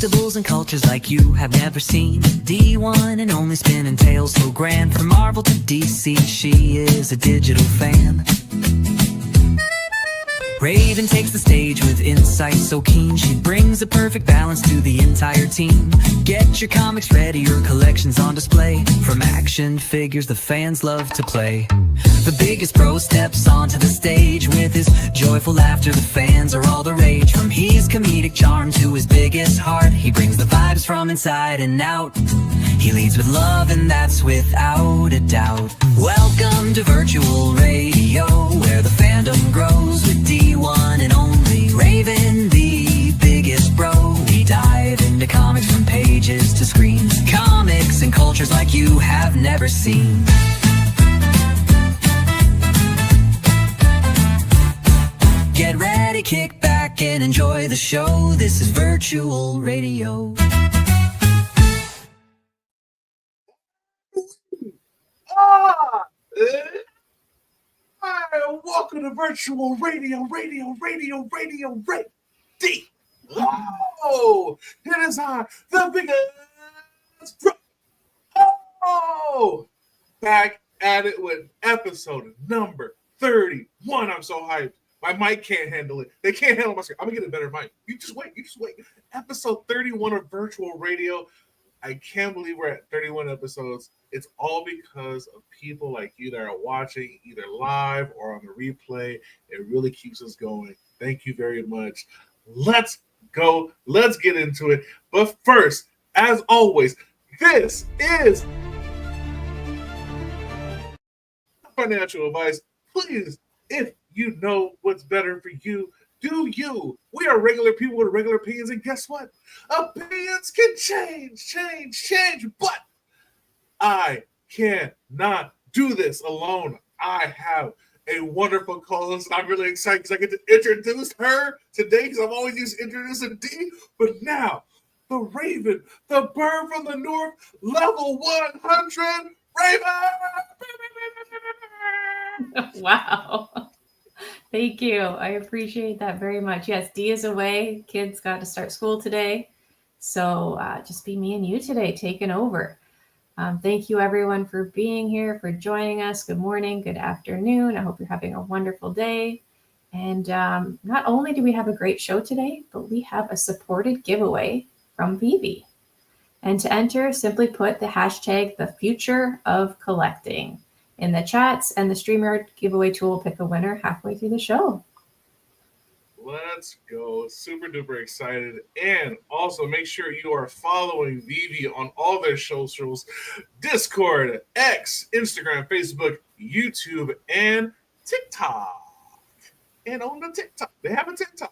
collectibles and cultures like you have never seen. D1 and only spinning tales so grand. From Marvel to DC, she is a digital fan. Raven takes the stage with insight so keen. She brings a perfect balance to the entire team. Get your comics ready, your collection's on display. From action figures the fans love to play. The biggest bro steps onto the stage. With his joyful laughter, the fans are all the rage. From his comedic charm to his biggest heart, he brings the vibes from inside and out. He leads with love, and that's without a doubt. Welcome to virtual radio, where the fandom grows with D1 and only Raven, the biggest bro. We dive into comics from pages to screens. Comics and cultures like you have never seen. Get ready, kick back, and enjoy the show. This is virtual radio. Hi, welcome to virtual radio. Oh, it is I, the biggest bro. Oh, back at it with episode number 31. I'm so hyped. My mic can't handle it. They can't handle my screen. I'm gonna get a better mic. You just wait. Episode 31 of virtual radio. I can't believe we're at 31 episodes. It's all because of people like you that are watching either live or on the replay. It really keeps us going. Thank you very much. Let's go. Let's get into it. But first, as always, this is financial advice. Please, if you know what's better for you, do you. We are regular people with regular opinions, and guess what? Opinions can change, but I cannot do this alone. I have a wonderful co-host. I'm really excited because I get to introduce her today, because I've always used to introduce a D, but now the Raven, the bird from the north, level 100, Raven! Wow. Thank you. I appreciate that very much. Yes, D is away. Kids got to start school today. So just be me and you today, taking over. Thank you, everyone, for being here, for joining us. Good morning, good afternoon. I hope you're having a wonderful day. And not only do we have a great show today, but we have a supported giveaway from VeVe. And to enter, simply put the hashtag #TheFutureOfCollecting in the chats, and the StreamYard giveaway tool will pick a winner halfway through the show. Let's go. Super duper excited. And also make sure you are following VeVe on all their socials: Discord, X, Instagram, Facebook, YouTube, and TikTok. And on the TikTok, they have a TikTok.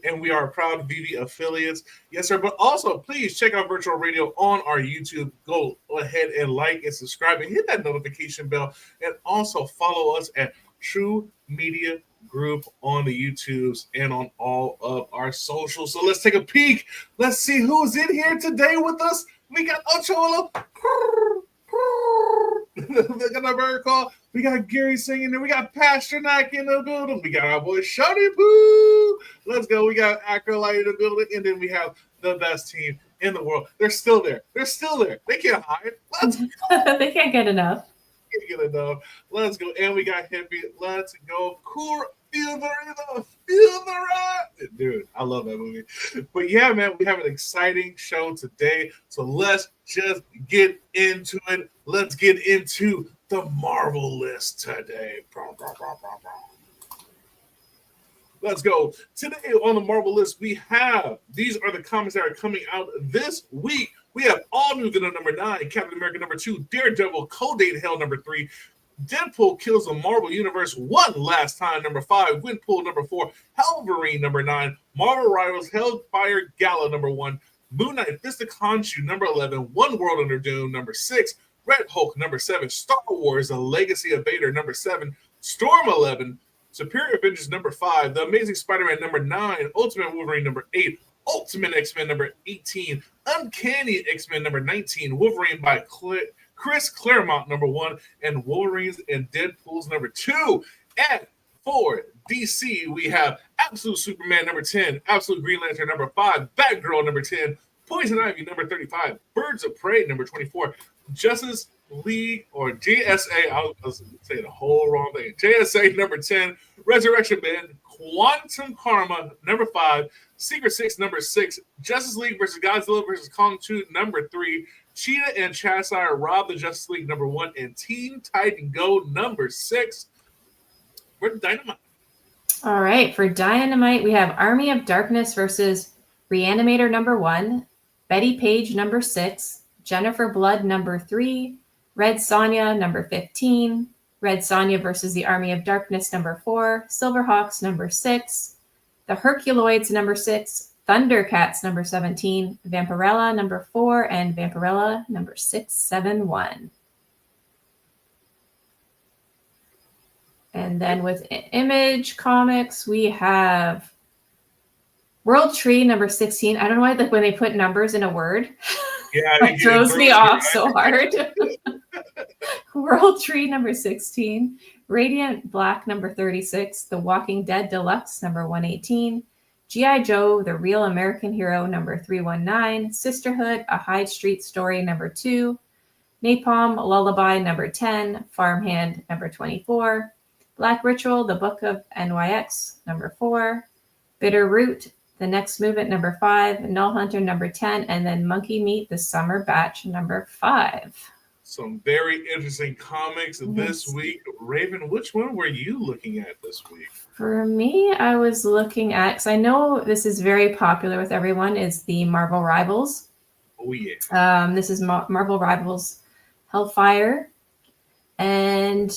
And we are proud VeVe affiliates. Yes, sir. But also, please check out Virtual Radio on our YouTube. Go ahead and like and subscribe and hit that notification bell. And also follow us at TRU Media Group on the YouTubes and on all of our socials. So let's take a peek. Let's see who's in here today with us. We got Ochoa. Look at our bird call. We got Gary singing there. We got Pasternak in the building. We got our boy Shawty Poo. Let's go. We got Acolyte in the building. And then we have the best team in the world. They're still there. They can't hide. Let's go. They can't get enough. Get enough. Let's go. And we got Hippie. Let's go. Cool. Feel the rhythm. Feel the ride. Dude, I love that movie. But yeah, man, we have an exciting show today. So let's just get into it. Let's get into the Marvel list today. Let's go. Today on the Marvel list, we have, these are the comics that are coming out this week. We have All New Venom number 9, Captain America number 2, Daredevil, Codename Hell number 3, Deadpool Kills the Marvel Universe one last time number 5, Windpool number 4, Wolverine number 9, Marvel Rivals Hellfire Gala number 1, Moon Knight Fist of Khonshu number 11, One World Under Doom number 6, Red Hulk number 7, Star Wars The Legacy of Vader number 7, Storm 11, Superior Avengers number 5, The Amazing Spider-Man number 9, Ultimate Wolverine number 8, Ultimate X-Men number 18, Uncanny X-Men number 19, Wolverine by Chris Claremont number 1, and Wolverines and Deadpool's number 2. And for DC, we have Absolute Superman number 10, Absolute Green Lantern number 5, Batgirl number 10, Poison Ivy, number 35. Birds of Prey, number 24. Justice League, or JSA, I was saying the whole wrong thing. JSA, number 10. Resurrection Man, Quantum Karma, number 5. Secret 6, number 6. Justice League versus Godzilla versus Kong 2, number 3. Cheetah and Chasire rob the Justice League, number 1. And Teen Titan Go, number 6. We're Dynamite. All right, for Dynamite, we have Army of Darkness versus Reanimator number 1, Betty Page number 6, Jennifer Blood number 3, Red Sonja number 15, Red Sonja versus the Army of Darkness number 4, Silverhawks number 6, the Herculoids number 6, Thundercats number 17, Vampirella number 4, and Vampirella number 671. And then with Image Comics, we have World Tree number 16. I don't know why, like when they put numbers in a word, Yeah, it throws me off so hard. World Tree number 16, Radiant Black number 36, The Walking Dead Deluxe number 118, G.I. Joe, The Real American Hero number 319, Sisterhood, A Hyde Street Story number 2, Napalm Lullaby number 10, Farmhand number 24, Black Ritual, The Book of NYX number 4, Bitter Root, The Next Movement number 5, Null Hunter number 10, and then Monkey Meat, The Summer Batch number 5. Some very interesting comics this week. Raven, which one were you looking at this week? For me, I was looking at, because I know this is very popular with everyone, is the Marvel Rivals. Oh, yeah. This is Marvel Rivals Hellfire. And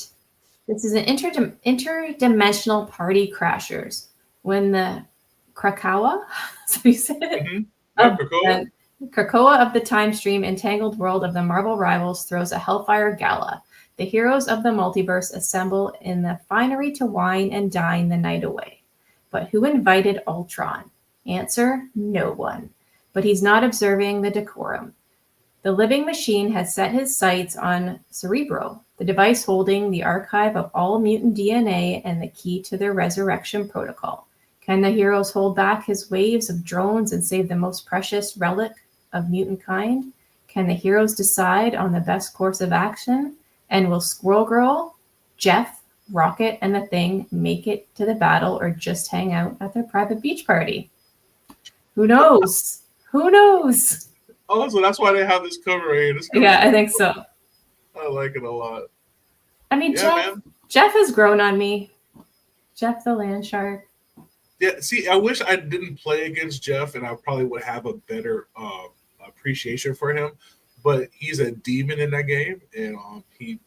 this is an interdimensional party crashers. When the Krakoa, so you said it? Mm-hmm. Krakoa of the time stream entangled world of the Marvel Rivals throws a Hellfire Gala. The heroes of the multiverse assemble in the finery to wine and dine the night away. But who invited Ultron? Answer, no one. But he's not observing the decorum. The living machine has set his sights on Cerebro, the device holding the archive of all mutant DNA and the key to their resurrection protocol. Can the heroes hold back his waves of drones and save the most precious relic of mutant kind? Can the heroes decide on the best course of action? And will Squirrel Girl, Jeff, Rocket, and the Thing make it to the battle or just hang out at their private beach party? Who knows? Who knows? Oh, so that's why they have this cover right here. Yeah, I think so. I like it a lot. I mean, Yeah, Jeff has grown on me. Jeff the Land Shark. Yeah, see, I wish I didn't play against Jeff, and I probably would have a better appreciation for him. But he's a demon in that game, and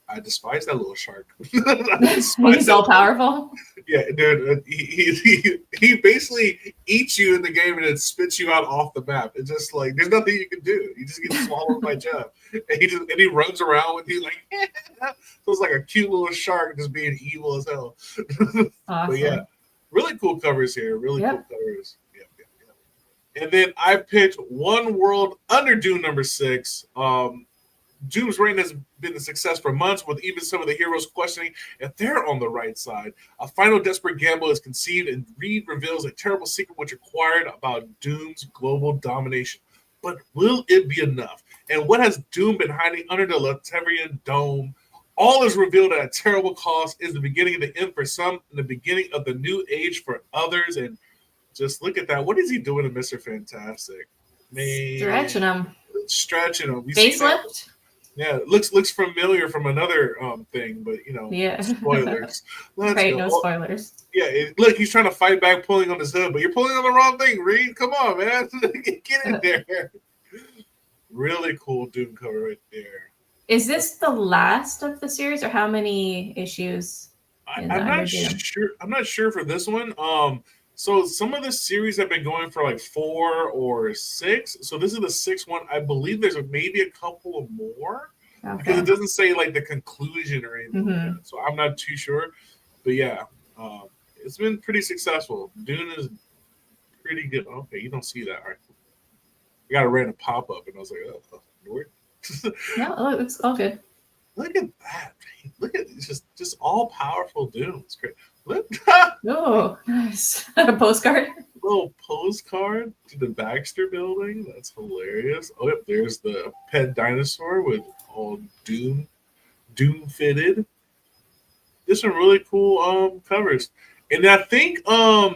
I despise that little shark. He's all powerful. Yeah, dude, he basically eats you in the game and it spits you out off the map. It's just like there's nothing you can do. You just get swallowed by Jeff, and he runs around with you like so it's like a cute little shark just being evil as hell. Awesome. But yeah, really cool covers here. Really cool covers. And then I picked One World Under Doom number 6. Doom's reign has been a success for months, with even some of the heroes questioning if they're on the right side. A final desperate gamble is conceived, and Reed reveals a terrible secret which acquired about Doom's global domination. But will it be enough? And what has Doom been hiding under the Latvian dome? All is revealed at a terrible cost. Is the beginning of the end for some, and the beginning of the new age for others. And just look at that. What is he doing to Mr. Fantastic? Man, stretching him. Facelift? Yeah, looks familiar from another thing, but spoilers. No spoilers. Yeah, look, he's trying to fight back, pulling on his hood, but you're pulling on the wrong thing, Reed. Come on, man, get in there. Really cool Doom cover right there. Is this the last of the series, or how many issues? I'm not sure. I'm not sure for this one. So some of the series have been going for like 4 or 6. So this is the 6th one. I believe there's maybe a couple of more because it doesn't say like the conclusion or anything. Like that. So I'm not too sure. But yeah, it's been pretty successful. Dune is pretty good. Okay, you don't see that, right? I got a random pop up, and I was like, oh, Lord. No, it looks all good. Look at that. Look at just all powerful Dune. It's great. Oh, nice. A postcard. little postcard to the Baxter building. That's hilarious. Oh, yep, there's the pet dinosaur with all Doom fitted. There's some really cool covers. And I think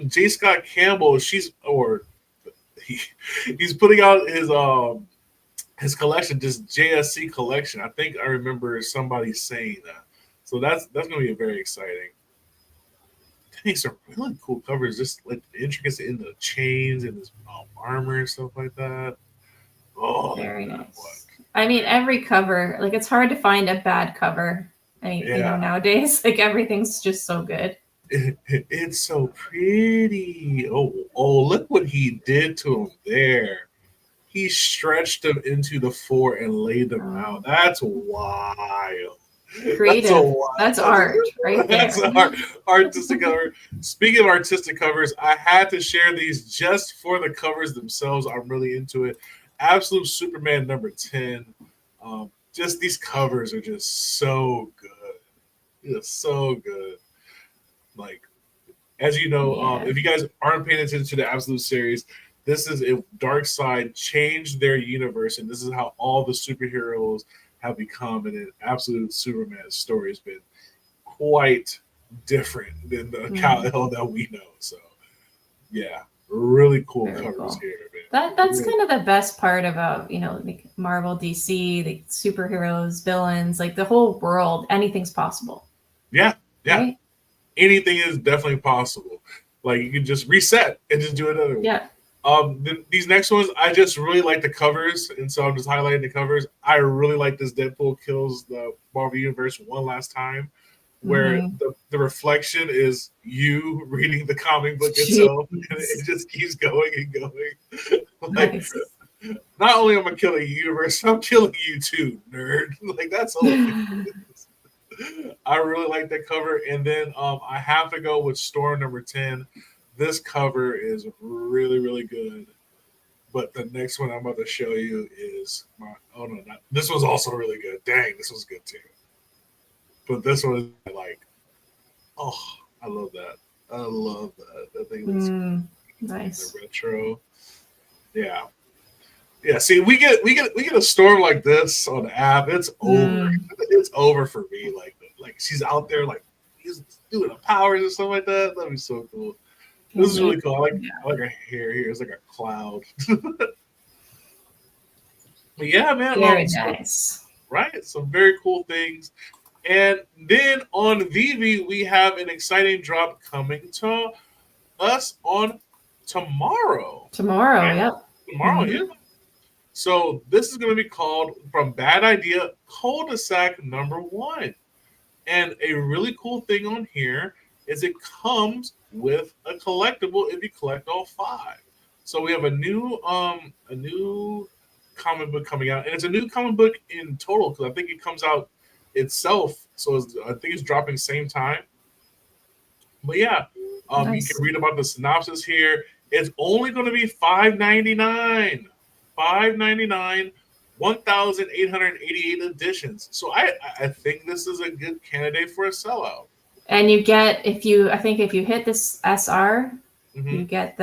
J. Scott Campbell, he's putting out his collection, just JSC collection. I think I remember somebody saying that. So that's gonna be very exciting. Dang, some really cool covers, just like the intricacy in the chains and his armor and stuff like that. Oh, very nice. I mean, every cover, like it's hard to find a bad cover. I mean, you know, nowadays, like everything's just so good. It's so pretty. Oh, look what he did to him there. He stretched them into the floor and laid them out. That's wild. Creative. That's art right there. That's artistic cover. Speaking of artistic covers, I had to share these just for the covers themselves. I'm really into it. Absolute Superman number 10. Just these covers are just so good. It's so good. Like, as you know, if you guys aren't paying attention to the Absolute series, this is if Darkseid changed their universe, and this is how all the superheroes have become. And an Absolute Superman story has been quite different than the Kal-El that we know. So, yeah, really cool covers here. Man. That's kind of the best part about, you know, like Marvel, DC, the superheroes, villains, like the whole world. Anything's possible. Yeah. Right? Anything is definitely possible. Like, you can just reset and just do another one. Yeah. These next ones, I just really like the covers, and so I'm just highlighting the covers. I really like this Deadpool kills the Marvel Universe one last time, where the reflection is you reading the comic book itself, and it just keeps going and going. Like, nice. Not only am I killing the universe, I'm killing you too, nerd. Like, that's all. I really like that cover. And then I have to go with Storm number 10. This cover is really, really good. But the next one I'm about to show you is this was also really good. Dang, this was good too. But this one is like, I love that. I love that. I think that's nice. The retro. Yeah. Yeah, see, we get a Storm like this on the app. It's over. It's over for me. Like she's out there, like he's doing the powers and stuff like that. That'd be so cool. This is really cool. I like her hair here. It's like a cloud. But yeah, man. Very nice. Right? Some very cool things. And then on VeVe, we have an exciting drop coming to us on tomorrow. Yep. Tomorrow, yeah. So this is going to be called From Bad Idea Cul-de-sac number 1. And a really cool thing on here is it comes with a collectible if you collect all 5. So we have a new comic book coming out, and it's a new comic book in total because I think it comes out itself. So I think it's dropping same time. But yeah, nice. You can read about the synopsis here. It's only going to be $5.99. $5.99, 1,888 editions. So I think this is a good candidate for a sellout. And you get if you hit this SR, you get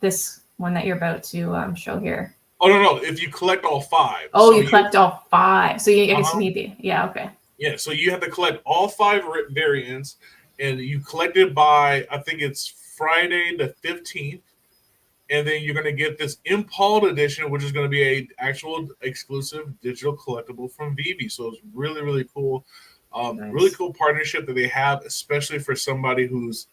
this one that you're about to show here. Oh no! If you collect all 5. Oh, so you collect all 5. So you guess you need the okay. Yeah, so you have to collect all 5 variants, and you collect it by I think it's Friday the 15th. And then you're going to get this Impulse edition, which is going to be a actual exclusive digital collectible from VeVe. So it's really, really cool. Nice. Really cool partnership that they have, especially for somebody who's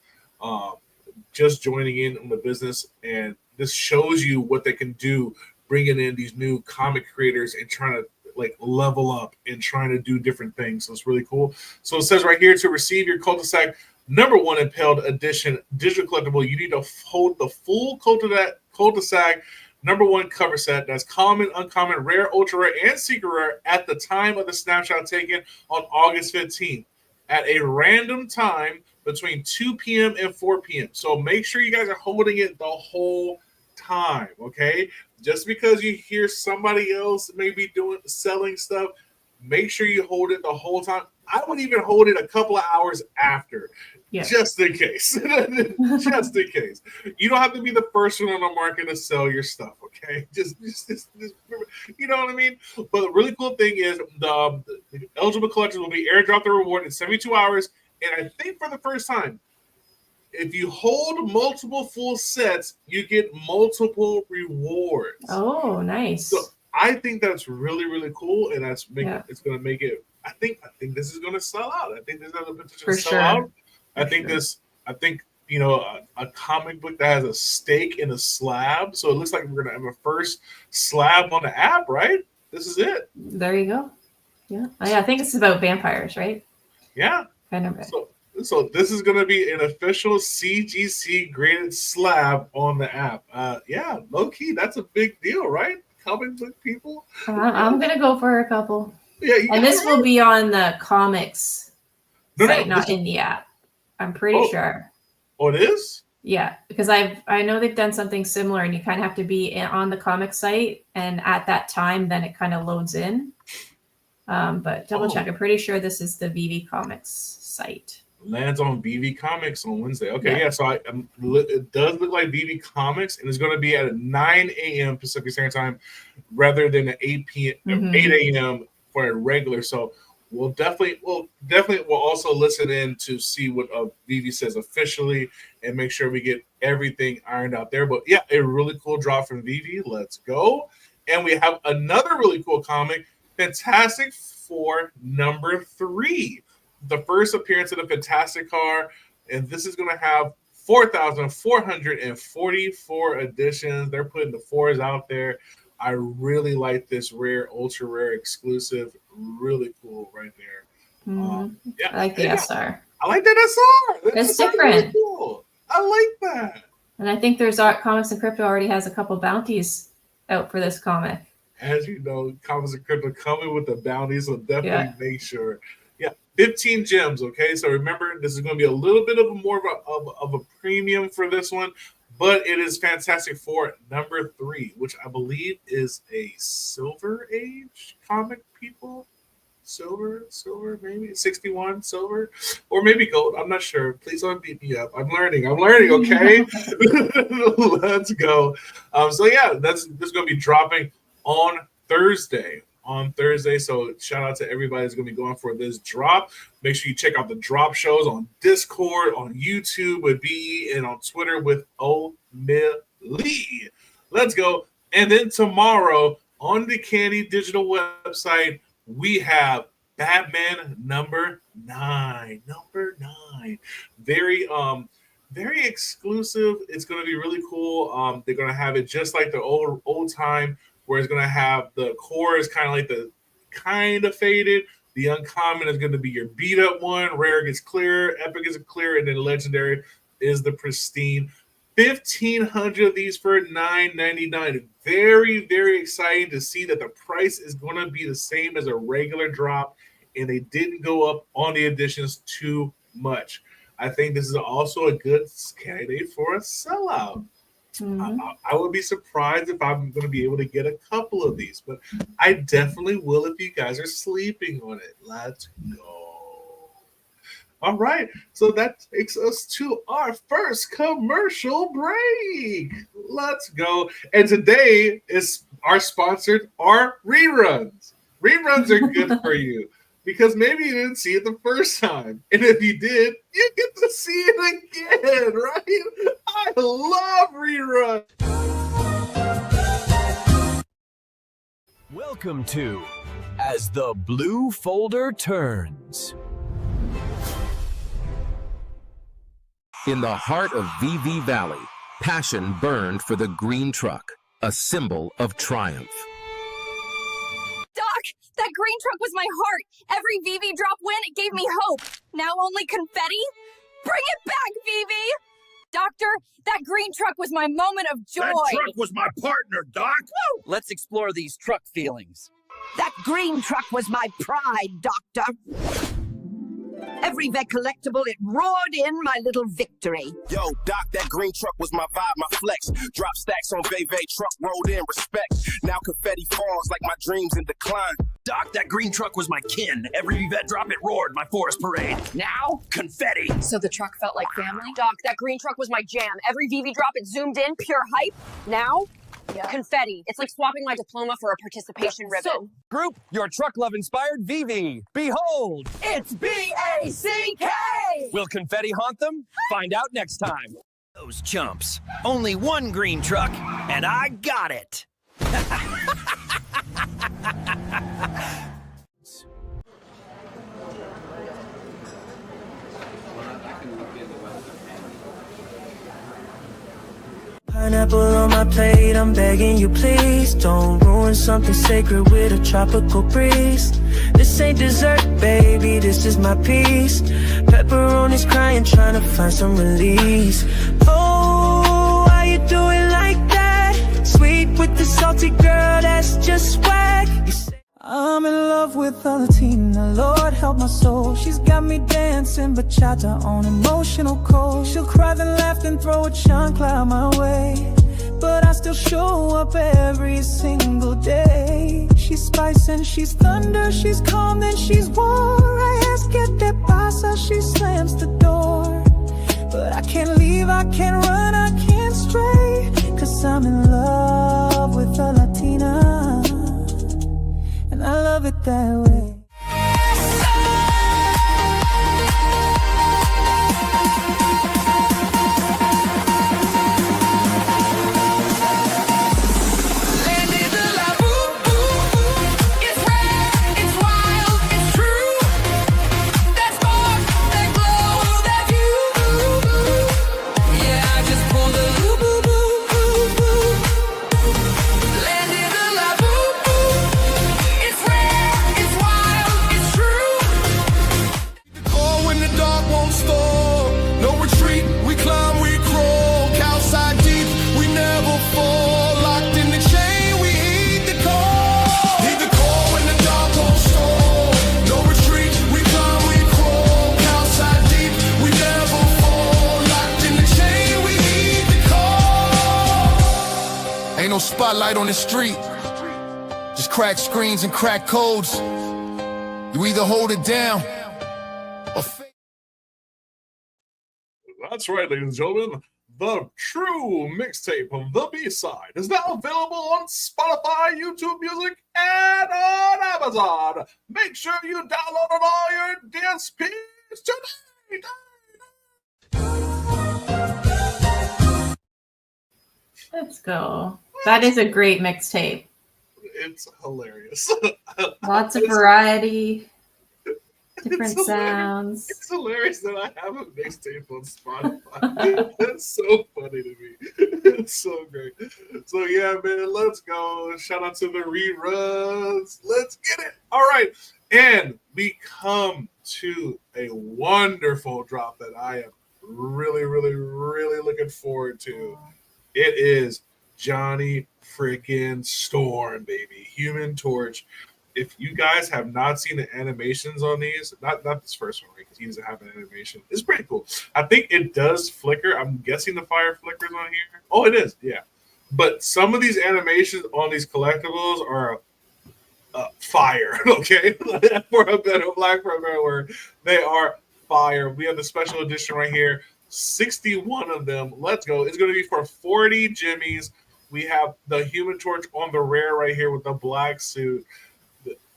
just joining in the business. And this shows you what they can do, bringing in these new comic creators and trying to like level up and trying to do different things. So it's really cool. So it says right here, to receive your cul-de-sac number 1 Impelled Edition digital collectible, you need to hold the full cul-de-sac number 1 cover set. That's common, uncommon, rare, ultra rare, and secret rare at the time of the snapshot taken on August 15th at a random time between 2 p.m. and 4 p.m. So make sure you guys are holding it the whole time, okay? Just because you hear somebody else maybe selling stuff, make sure you hold it the whole time. I would even hold it a couple of hours after, just in case. Just in case. You don't have to be the first one on the market to sell your stuff, okay? Just you know what I mean? But the really cool thing is the eligible collectors will be airdropped the reward in 72 hours. And I think for the first time, if you hold multiple full sets, you get multiple rewards. Oh, nice. So I think that's really, really cool, and it's going to make it. I think this is going to sell out. I think this has the potential to sell out. I think a comic book that has a stake in a slab. So it looks like we're going to have a first slab on the app, right? This is it. There you go. Yeah. I think it's about vampires, right? Yeah. Kind of. So this is going to be an official CGC graded slab on the app. Yeah, low key, that's a big deal, right? Comic book people. I'm going to go for a couple. Yeah, and this will be on the comics site, not in the app. I'm pretty sure. Oh, it is? Yeah, because I know they've done something similar, and you kind of have to be on the comic site, and at that time, then it kind of loads in. But double check. I'm pretty sure this is the VeVe Comics site. Lands on VeVe Comics on Wednesday. Okay, yeah. So it does look like VeVe Comics, and it's going to be at 9 a.m. Pacific Standard Time, rather than at 8 a.m. for a regular. So we'll definitely also listen in to see what VeVe says officially, and make sure we get everything ironed out there. But yeah, a really cool drop from VeVe. Let's go. And we have another really cool comic, Fantastic Four #3. The first appearance of the Fantastic car, and this is going to have 4,444 editions. They're putting the fours out there. I really like this rare, ultra rare exclusive. Really cool right there. Yeah, I like the SR. I like that SR. It's different. Really cool. I like that. And I think there's Comics and Crypto already has a couple bounties out for this comic. As you know, Comics and Crypto coming with the bounties, so definitely make sure. 15 gems, okay? So remember, this is going to be a little bit of a premium for this one, but it is Fantastic Four #3, which I believe is a Silver Age comic, people. Silver, maybe 61 silver, or maybe gold. I'm not sure. Please don't beat me up. I'm learning. Okay. Let's go. So yeah, this is going to be dropping on Thursday. So shout out to everybody that's going to be going for this drop. Make sure you check out the drop shows on Discord, on YouTube with VE, and on Twitter with O'Milly. Let's go. And then tomorrow on the Candy Digital website, we have Batman #9. Very exclusive. It's going to be really cool. They're going to have it just like the old time, where it's going to have the core is kind of like the kind of faded. The uncommon is going to be your beat up one. Rare gets clear. Epic is clear. And then legendary is the pristine. 1,500 of these for $9.99. Very, very exciting to see that the price is going to be the same as a regular drop. And they didn't go up on the editions too much. I think this is also a good candidate for a sellout. I would be surprised if I'm going to be able to get a couple of these, but I definitely will if you guys are sleeping on it. Let's go. All right, so that takes us to our first commercial break. Let's go. And today is our sponsored are reruns. Reruns are good for you, because maybe you didn't see it the first time. And if you did, you get to see it again, right? I love reruns. Welcome to As the Blue Folder Turns. In the heart of VeVe Valley, passion burned for the green truck, a symbol of triumph. Doc, that green truck was my heart. Every VeVe drop win, it gave me hope. Now only confetti? Bring it back, VeVe! Doctor, that green truck was my moment of joy. That truck was my partner, Doc. Woo! Let's explore these truck feelings. That green truck was my pride, Doctor. Every VeVe collectible, it roared in my little victory. Yo, Doc, that green truck was my vibe, my flex. Drop stacks on VeVe, truck rolled in, respect. Now confetti falls like my dreams in decline. Doc, that green truck was my kin. Every VeVe drop, it roared my forest parade. Now, confetti. So the truck felt like family? Doc, that green truck was my jam. Every VeVe drop, it zoomed in, pure hype. Now, confetti. It's like swapping my diploma for a participation ribbon. So, group, your truck love inspired VeVe. Behold, It's B-A-C-K! will confetti haunt them? Find out next time. Those chumps. Only one green truck, and I got it. Pineapple on my plate, I'm begging you please don't ruin something sacred with a tropical breeze. This ain't dessert, baby, this is my piece. Pepperoni's crying, trying to find some release. Oh, why you do it like that? Sweet with the salty girl, that's just whack. I'm in love with a Latina, Lord help my soul. She's got me dancing bachata on emotional cold. She'll cry then laugh and throw a chancla my way, but I still show up every single day. She's spice and she's thunder, she's calm then she's war. I ask que te pasa, she slams the door. But I can't leave, I can't run, I can't stray, 'cause I'm in love with a Latina, and I love it that way. Spotlight on the street, just crack screens and crack codes. You either hold it down or fake. That's right, ladies and gentlemen. The TRU mixtape of the B-side is now available on Spotify, YouTube Music, and on Amazon. Make sure you download on all your DSPs today. Let's go. That is a great mixtape. It's hilarious. Lots of variety, different sounds. It's hilarious that I have a mixtape on Spotify. That's so funny to me. It's so great. So yeah, man, let's go. Shout out to the reruns. Let's get it. All right. And we come to a wonderful drop that I am really, really, really looking forward to. It is Johnny freaking Storm, baby. Human Torch. If you guys have not seen the animations on these, not this first one, right? Because he doesn't have an animation. It's pretty cool. I think it does flicker. I'm guessing the fire flickers on here. Oh, it is. Yeah. But some of these animations on these collectibles are fire. Okay, for a better word, they are fire. We have the special edition right here. 61 of them. Let's go. It's going to be for 40 jimmies. We have the Human Torch on the rare right here with the black suit,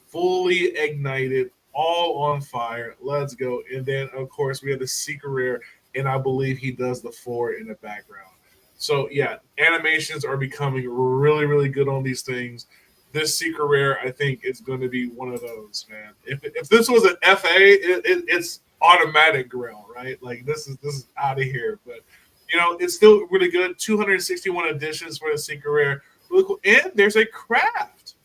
fully ignited, all on fire. Let's go. And then, of course, we have the secret rare, and I believe he does the 4 in the background. So, yeah, animations are becoming really, really good on these things. This secret rare, I think, is going to be one of those, man. If this was an FA, it's automatic grill, right? Like this is out of here, but you know it's still really good. 261 editions for the secret rare, really cool. And there's a craft.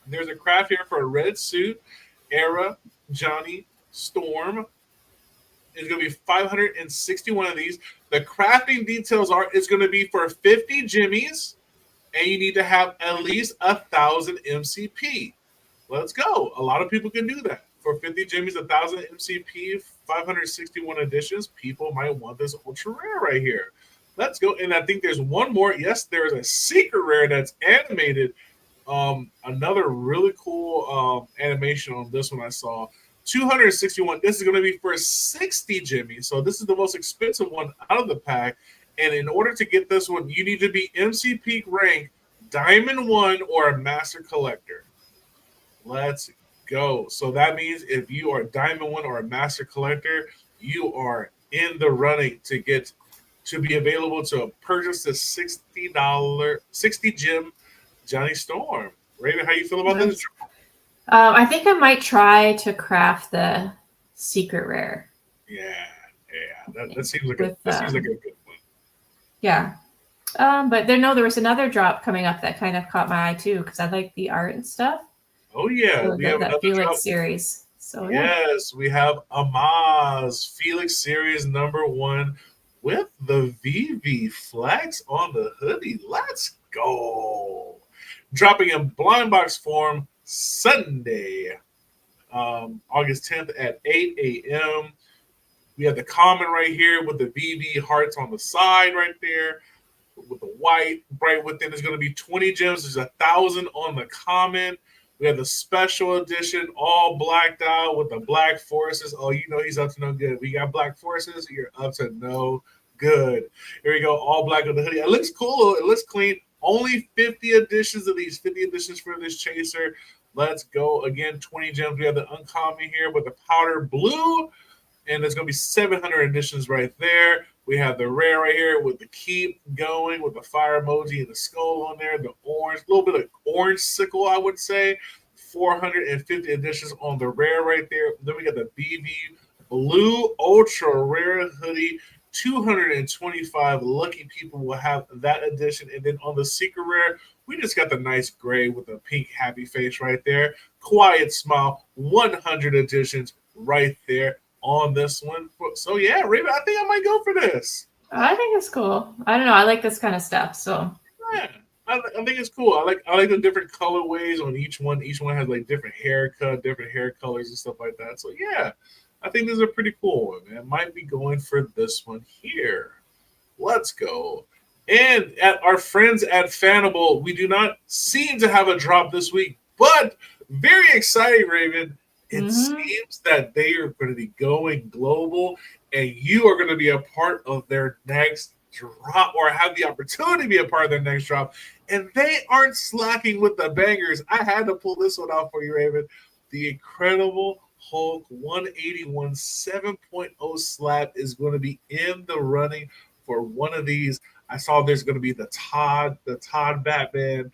There's a craft here for a red suit era Johnny Storm. It's going to be 561 of these. The crafting details are it's going to be for 50 jimmies, and you need to have at least 1,000 MCP. Let's go. A lot of people can do that. For 50 jimmies, 1,000 MCP, 561 editions, people might want this ultra rare right here. Let's go. And I think there's one more. Yes, there's a secret rare that's animated Another really cool animation on this one I saw. 261. This is going to be for 60 Jimmy. So this is the most expensive one out of the pack. And in order to get this one, you need to be MC Peak rank, Diamond 1, or a Master Collector. Let's go. So that means if you are Diamond 1 or a Master Collector, you are in the running to get to be available to purchase the $60 gem Johnny Storm. Raven, how you feel about this? I think I might try to craft the secret rare. Yeah. That seems like a good one. Yeah. But there was another drop coming up that kind of caught my eye too, because I like the art and stuff. Oh yeah, so we have that Felix drop series. So yes, we have Amaz Felix series #1 with the VeVe flags on the hoodie. Let's go. Dropping in blind box form Sunday, August 10th at 8 a.m. We have the common right here with the VeVe hearts on the side right there. With the white right within is going to be 20 gems. There's 1,000 on the common. We have the special edition, all blacked out with the black forces. Oh, you know he's up to no good. We got black forces. You're up to no good. Here we go, all black on the hoodie. It looks cool. It looks clean. Only 50 editions of these. 50 editions for this chaser. Let's go. Again, 20 gems. We have the uncommon here with the powder blue. And there's going to be 700 editions right there. We have the rare right here with the keep going with the fire emoji and the skull on there. The orange, a little bit of orange sickle, I would say. 450 editions on the rare right there. Then we got the VeVe blue ultra rare hoodie. 225 lucky people will have that edition. And then on the secret rare, we just got the nice gray with the pink happy face right there. Quiet smile. 100 editions right there on this one. So yeah, Raven, I think I might go for this. I think it's cool. I don't know. I like this kind of stuff. So yeah, I think it's cool. I like the different colorways on each one. Each one has like different haircut, different hair colors and stuff like that. So yeah, I think this is a pretty cool one, man. Might be going for this one here. Let's go. And at our friends at Fanable, we do not seem to have a drop this week, but very exciting, Raven. It seems that they are going to be going global, and you are going to be a part of their next drop, or have the opportunity to be a part of their next drop. And they aren't slacking with the bangers. I had to pull this one out for you, Raven. The Incredible Hulk 181 7.0 slab is going to be in the running for one of these. I saw there's going to be the Todd Batman.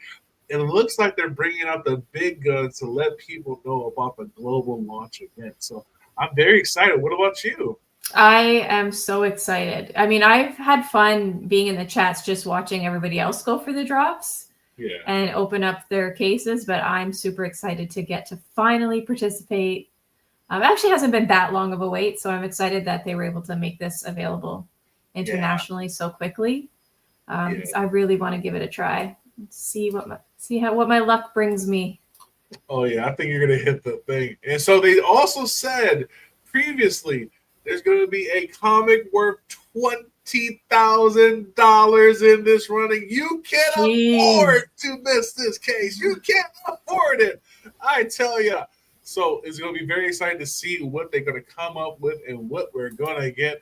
It looks like they're bringing out the big guns to let people know about the global launch event. So I'm very excited. What about you? I am so excited. I mean, I've had fun being in the chats, just watching everybody else go for the drops and open up their cases. But I'm super excited to get to finally participate. It actually hasn't been that long of a wait, so I'm excited that they were able to make this available internationally so quickly. I really want to give it a try. See what my luck brings me. Oh yeah, I think you're gonna hit the thing. And so they also said previously there's gonna be a comic worth $20,000 in this running. You can't afford to miss this case. You can't afford it. I tell you. So it's gonna be very exciting to see what they're gonna come up with and what we're gonna get.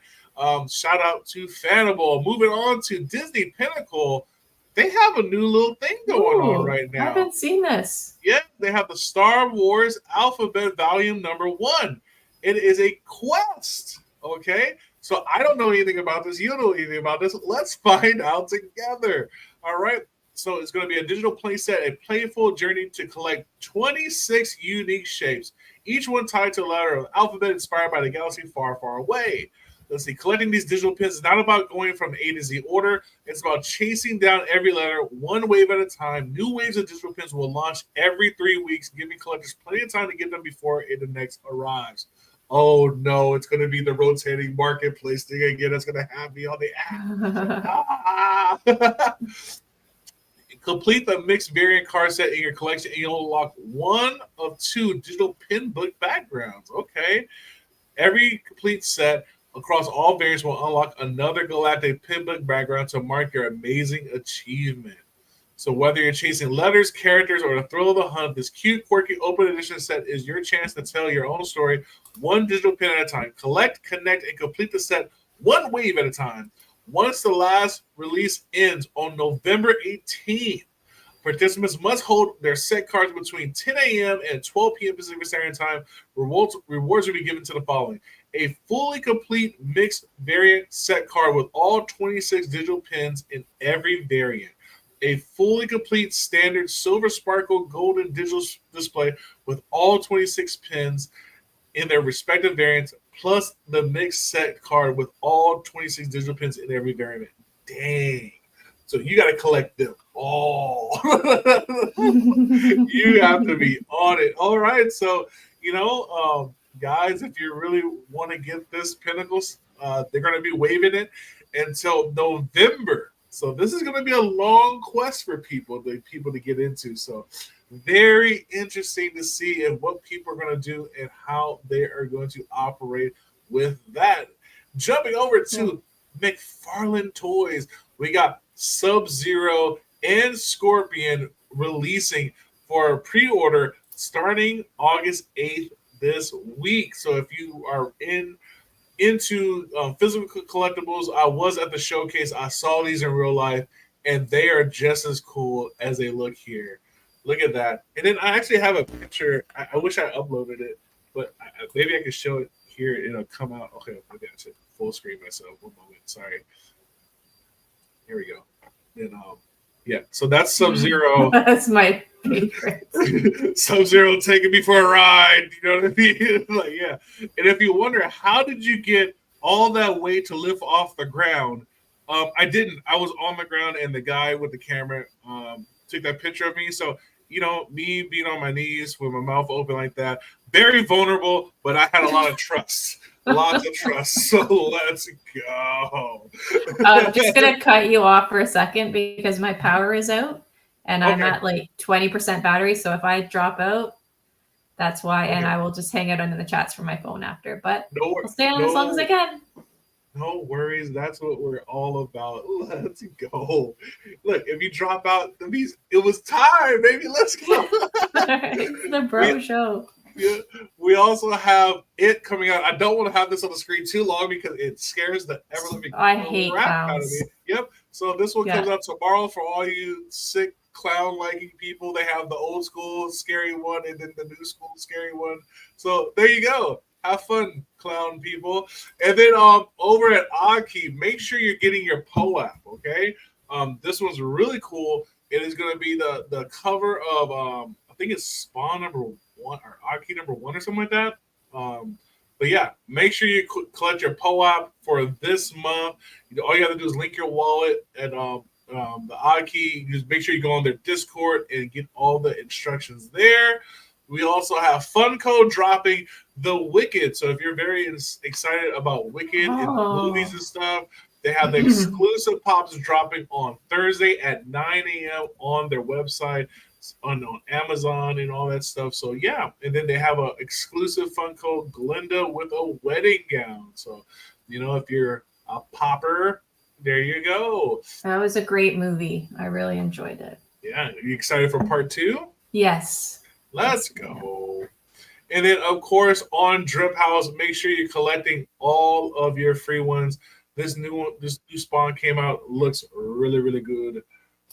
Shout out to Fanable. Moving on to Disney Pinnacle. They have a new little thing going on right now. I haven't seen this. Yeah, they have the Star Wars Alphabet Volume #1. It is a quest, okay? So I don't know anything about this. You don't know anything about this. Let's find out together, all right? So it's going to be a digital playset, a playful journey to collect 26 unique shapes, each one tied to a letter of the alphabet inspired by the galaxy far, far away. Let's see, collecting these digital pins is not about going from A to Z order. It's about chasing down every letter one wave at a time. New waves of digital pins will launch every 3 weeks, giving collectors plenty of time to get them before the next arrives. Oh, no, it's going to be the rotating marketplace thing again. It's going to have me on the app. Complete the mixed variant card set in your collection, and you'll unlock one of 2 digital pin book backgrounds. Okay. Every complete set across all variants will unlock another galactic pinbook background to mark your amazing achievement. So whether you're chasing letters, characters, or the thrill of the hunt, this cute, quirky, open edition set is your chance to tell your own story one digital pin at a time. Collect, connect, and complete the set one wave at a time. Once the last release ends on November 18th, participants must hold their set cards between 10 a.m. and 12 p.m. Pacific Standard Time. Rewards will be given to the following: a fully complete mixed variant set card with all 26 digital pins in every variant. A fully complete standard silver sparkle golden digital display with all 26 pins in their respective variants, plus the mixed set card with all 26 digital pins in every variant. Dang. So you got to collect them all. You have to be on it. All right. So, guys, if you really want to get this Pinnacles, they're going to be waving it until November. So this is going to be a long quest for people to get into. So very interesting to see and what people are going to do and how they are going to operate with that. Jumping over to McFarlane Toys, we got Sub-Zero and Scorpion releasing for pre-order starting August 8th this week. So if you are into physical collectibles, I was at the showcase. I saw these in real life, and they are just as cool as they look here. Look at that. And then I actually have a picture. I wish I uploaded it, but maybe I can show it here. It'll come out. Okay, maybe I should full screen myself. One moment. Sorry. Here we go. And yeah, so that's Sub-Zero. That's my favorite. Sub-Zero taking me for a ride. You know what I mean? Like, yeah. And if you wonder, how did you get all that weight to lift off the ground? I didn't. I was on the ground, and the guy with the camera took that picture of me. So, me being on my knees with my mouth open like that, very vulnerable, but I had a lot of trust. Lots of trust. So let's go. I'm just going to cut you off for a second because my power is out and I'm at like 20% battery. So if I drop out, that's why. And I will just hang out under the chats from my phone after. But I'll stay on as long as I can. No worries. That's what we're all about. Let's go. Look, if you drop out, that means it was time, baby. Let's go. It's the bro show. Yeah. We also have it coming out. I don't want to have this on the screen too long because it scares the ever-living crap out of me. Yep. So this one comes out tomorrow for all you sick clown-liking people. They have the old school scary one and then the new school scary one. So there you go. Have fun, clown people. And then over at Oddkey, make sure you're getting your POAP, okay? This one's really cool. It is going to be the cover of, I think it's Spawn number 1 or Oddkey number 1 or something like that. But yeah, make sure you collect your POAP for this month. All you have to do is link your wallet and the Oddkey. Just make sure you go on their Discord and get all the instructions there. We also have Funko dropping The Wicked. So if you're very excited about Wicked and the movies and stuff, they have the exclusive pops dropping on Thursday at 9 a.m. on their website, on Amazon and all that stuff. So yeah, and then they have an exclusive Funko Glinda with a wedding gown. So, if you're a popper, there you go. That was a great movie. I really enjoyed it. Yeah. Are you excited for part 2? Yes. Let's go. And then, of course, on Drip House, make sure you're collecting all of your free ones. This new spawn came out. Looks really, really good.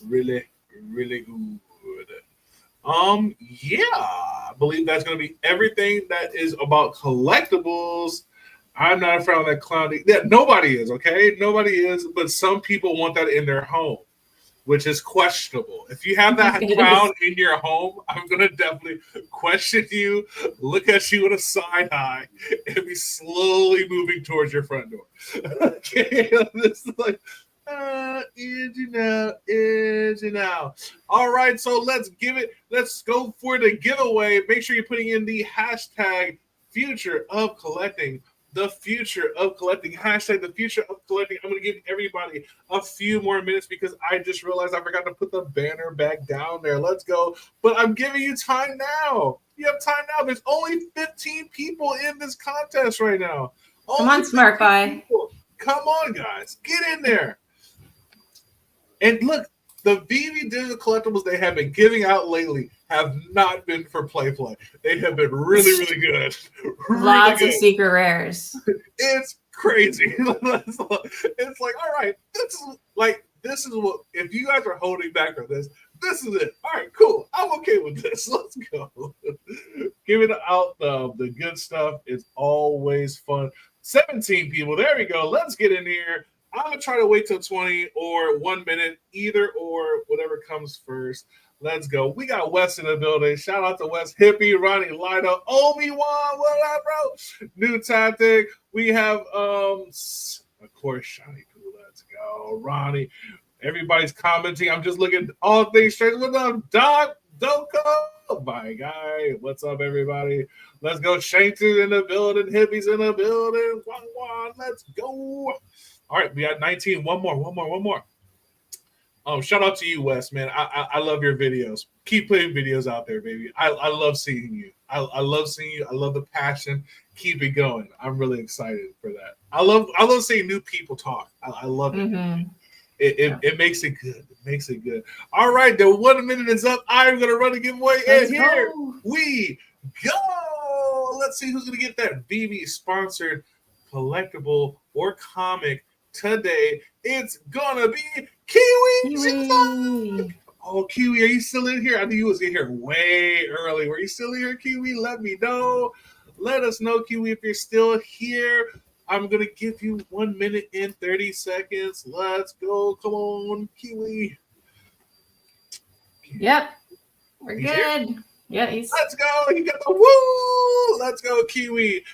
Really, really good. Yeah, I believe that's going to be everything that is about collectibles. I'm not a fan of that clown. Yeah, nobody is, okay? Nobody is, but some people want that in their home, which is questionable. If you have that clown in your home, I'm going to definitely question you, look at you with a side eye, and be slowly moving towards your front door. Okay, this is like, is you now. All right, so let's go for the giveaway. Make sure you're putting in the hashtag future of collecting. The future of collecting. Hashtag the future of collecting. I'm going to give everybody a few more minutes because I just realized I forgot to put the banner back down there. Let's go. But I'm giving you time now. You have time now. There's only 15 people in this contest right now. Come on, Smart Guy. Come on, guys. Get in there. And look, The VeVe digital collectibles they have been giving out lately have not been for play. They have been really good. Lots of secret rares. It's crazy. It's like, all right, this is what, if you guys are holding back on this is it. All right, cool. I'm okay with this. Let's go. Giving out the good stuff is always fun. 17 people. There we go. Let's get in here. I'm going to try to wait till 20 or 1 minute, either or, whatever comes first. Let's go. We got Wes in the building. Shout out to Wes, Hippie, Ronnie, Lida, Obi-Wan. What up, bro? New Tactic. We have, of course, Shiny Poo. Let's go. Ronnie. Everybody's commenting. I'm just looking at all things straight. What's up, Doc? Doko? My guy. What's up, everybody? Let's go. Shankton in the building. Hippies in the building. Let's go. All right, we got 19. One more. Shout out to you, Wes, man. I love your videos. Keep putting videos out there, baby. I love seeing you. I love seeing you. I love the passion. Keep it going. I'm really excited for that. I love seeing new people talk. I love it. Mm-hmm. It makes it good. It makes it good. All right, the 1 minute is up. I'm gonna run a giveaway, and here we go. Let's see who's gonna get that VeVe sponsored collectible or comic today. It's gonna be Kiwi. Oh, Kiwi, are you still in here? I knew you was in here way early. Were you still here, Kiwi? Let me know. Let us know, Kiwi, if you're still here. I'm going to give you 1 minute and 30 seconds. Let's go. Come on, Kiwi. Yep. We're good. Yeah, let's go. You got the woo. Let's go, Kiwi.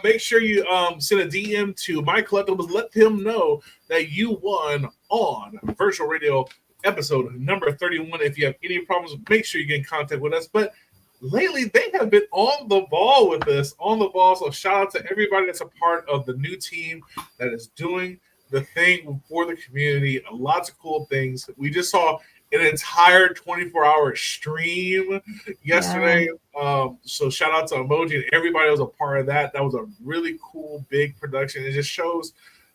Make sure you send a DM to My Collectibles. Let them know that you won on Virtual Radio episode number 31. If you have any problems, make sure you get in contact with us. But lately, they have been on the ball with us, So shout out to everybody that's a part of the new team that is doing the thing for the community. Lots of cool things. We just saw an entire 24-hour stream yesterday. Yeah. So shout out to Emoji and everybody that was a part of that. That was a really cool, big production. It just shows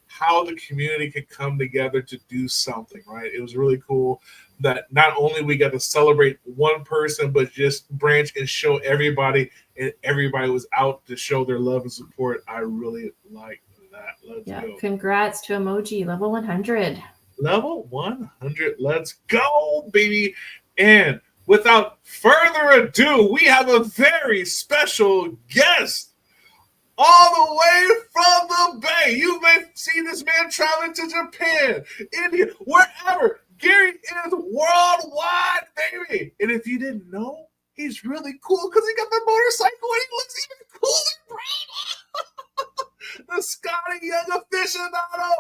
how the community can come together to do something, right? It was really cool that not only we got to celebrate one person, but just branch and show everybody, and everybody was out to show their love and support. I really like that. Let's go. Congrats to Emoji, level 100. Level 100. Let's go, baby. And without further ado, we have a very special guest all the way from the Bay. You may see this man traveling to Japan, India, wherever. Gary is worldwide, baby. And if you didn't know, he's really cool because he got the motorcycle and he looks even cooler, bro. The Scotty Young aficionado,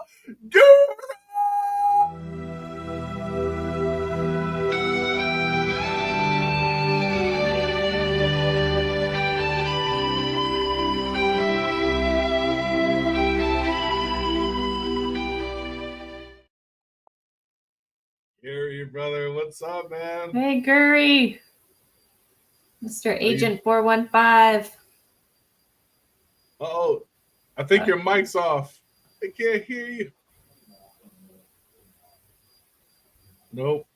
Gurifying. Gary, brother, what's up, man? Hey, Guri. Mr. Agent 415. Uh-oh. I think your mic's off. I can't hear you. Nope.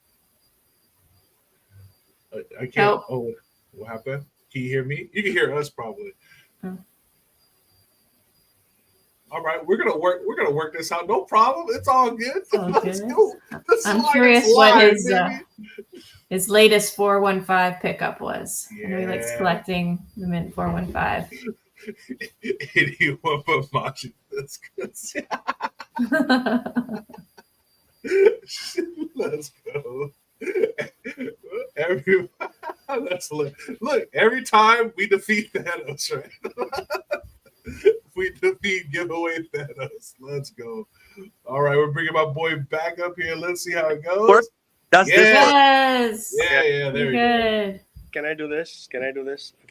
I can't. Nope. Oh, what happened? Can you hear me? You can hear us probably. All right, we're gonna work this out. No problem. It's all good. Let's go. I'm curious what his latest 415 pickup was. Yeah. I know he likes collecting the mint 415. Anyone but Machi. That's good. Let's go. Look, every time we defeat Thanos, right? We defeat giveaway Thanos. Let's go. All right, we're bringing my boy back up here. Let's see how it goes. Does this work? Yes. Yeah, there we go. Can I do this? Okay,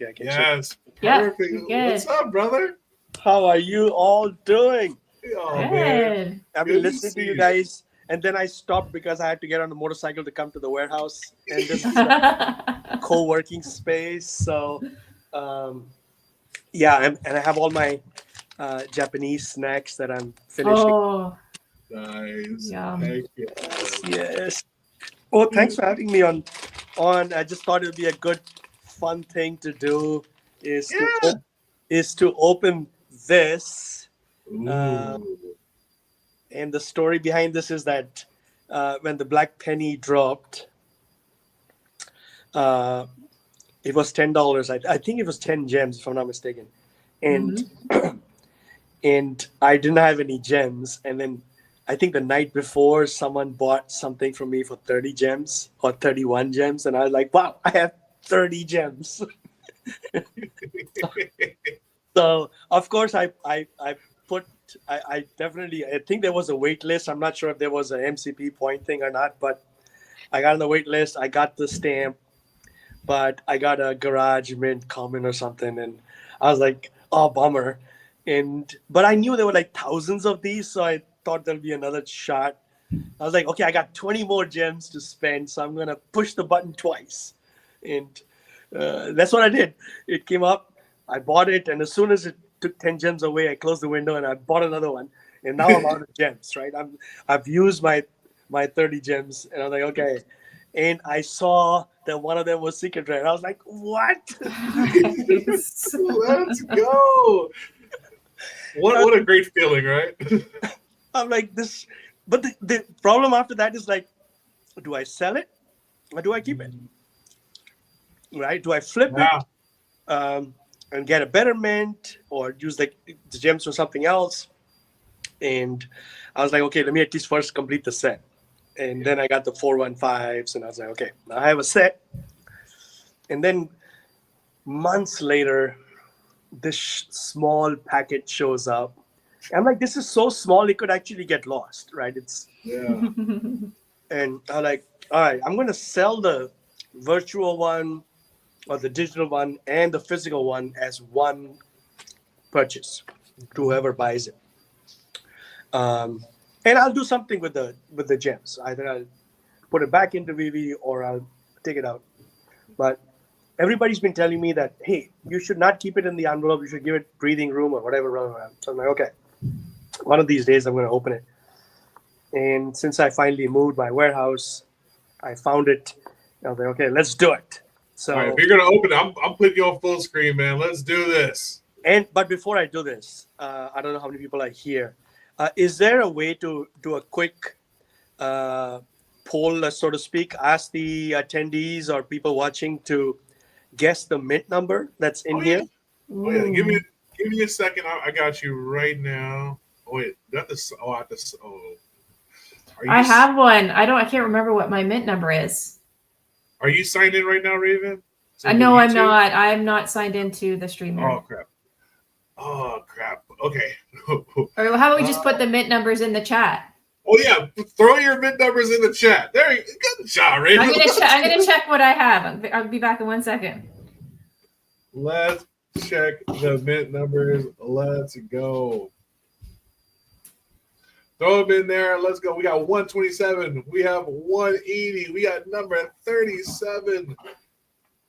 I can. Yes. Perfect. What's up, brother? How are you all doing? Oh, man. I've been listening to you guys, and then I stopped because I had to get on the motorcycle to come to the warehouse, and this is a co-working space. So, yeah, and I have all my Japanese snacks that I'm finishing. Oh, nice. Yum. Yes. Oh, thanks for having me on. I just thought it would be a good, fun thing to do is to open this. And the story behind this is that when the black penny dropped, it was $10. I think it was 10 gems, if I'm not mistaken. And and I didn't have any gems. And then I think the night before, someone bought something from me for 30 gems or 31 gems. And I was like, wow, I have 30 gems. So, of course, I think there was a wait list. I'm not sure if there was an MCP point thing or not, but I got on the wait list. I got the stamp, but I got a garage mint comment or something. And I was like, oh, bummer. But I knew there were like thousands of these, so I thought there'll be another shot. I was like, okay, I got 20 more gems to spend, so I'm going to push the button twice. And that's what I did. It came up, I bought it, and as soon as it took 10 gems away, I closed the window and I bought another one. And now I'm out of gems, right? I've used my 30 gems, and I'm like, okay. And I saw that one of them was secret rare. I was like, what? Let's go. What a great feeling, right? I'm like this, but the problem after that is like, do I sell it or do I keep it? Right? Do I flip it and get a better mint or use the gems for something else? And I was like, okay, let me at least first complete the set. And then I got the 415s, and I was like, okay, now I have a set. And then months later, this small packet shows up. I'm like, this is so small, it could actually get lost, right? And I'm like, all right, I'm going to sell the virtual one or the digital one and the physical one as one purchase to whoever buys it. And I'll do something with the gems. Either I'll put it back into VeVe or I'll take it out. But everybody's been telling me that, hey, you should not keep it in the envelope. You should give it breathing room or whatever. So I'm like, okay, one of these days I'm going to open it. And since I finally moved my warehouse, I found it. I was like, okay, let's do it. So all right, if you're going to open it, I'm putting you on full screen, man. Let's do this. But before I do this, I don't know how many people are here. Is there a way to do a quick poll, so to speak? Ask the attendees or people watching to guess the mint number that's in here. Oh yeah, give me a second. I got you right now. Oh wait, got this. Oh, I have this. Oh, I have one. I can't remember what my mint number is. Are you signed in right now, Raven? No, I'm not. I'm not signed into the StreamYard. Oh crap. Okay. Or how about we just put the mint numbers in the chat? Oh yeah, throw your mint numbers in the chat. There you go. Good job, Raven. I'm gonna check what I have. I'll be back in 1 second. Let's check the mint numbers. Let's go. Throw them in there. Let's go. We got 127. We have 180. We got number 37.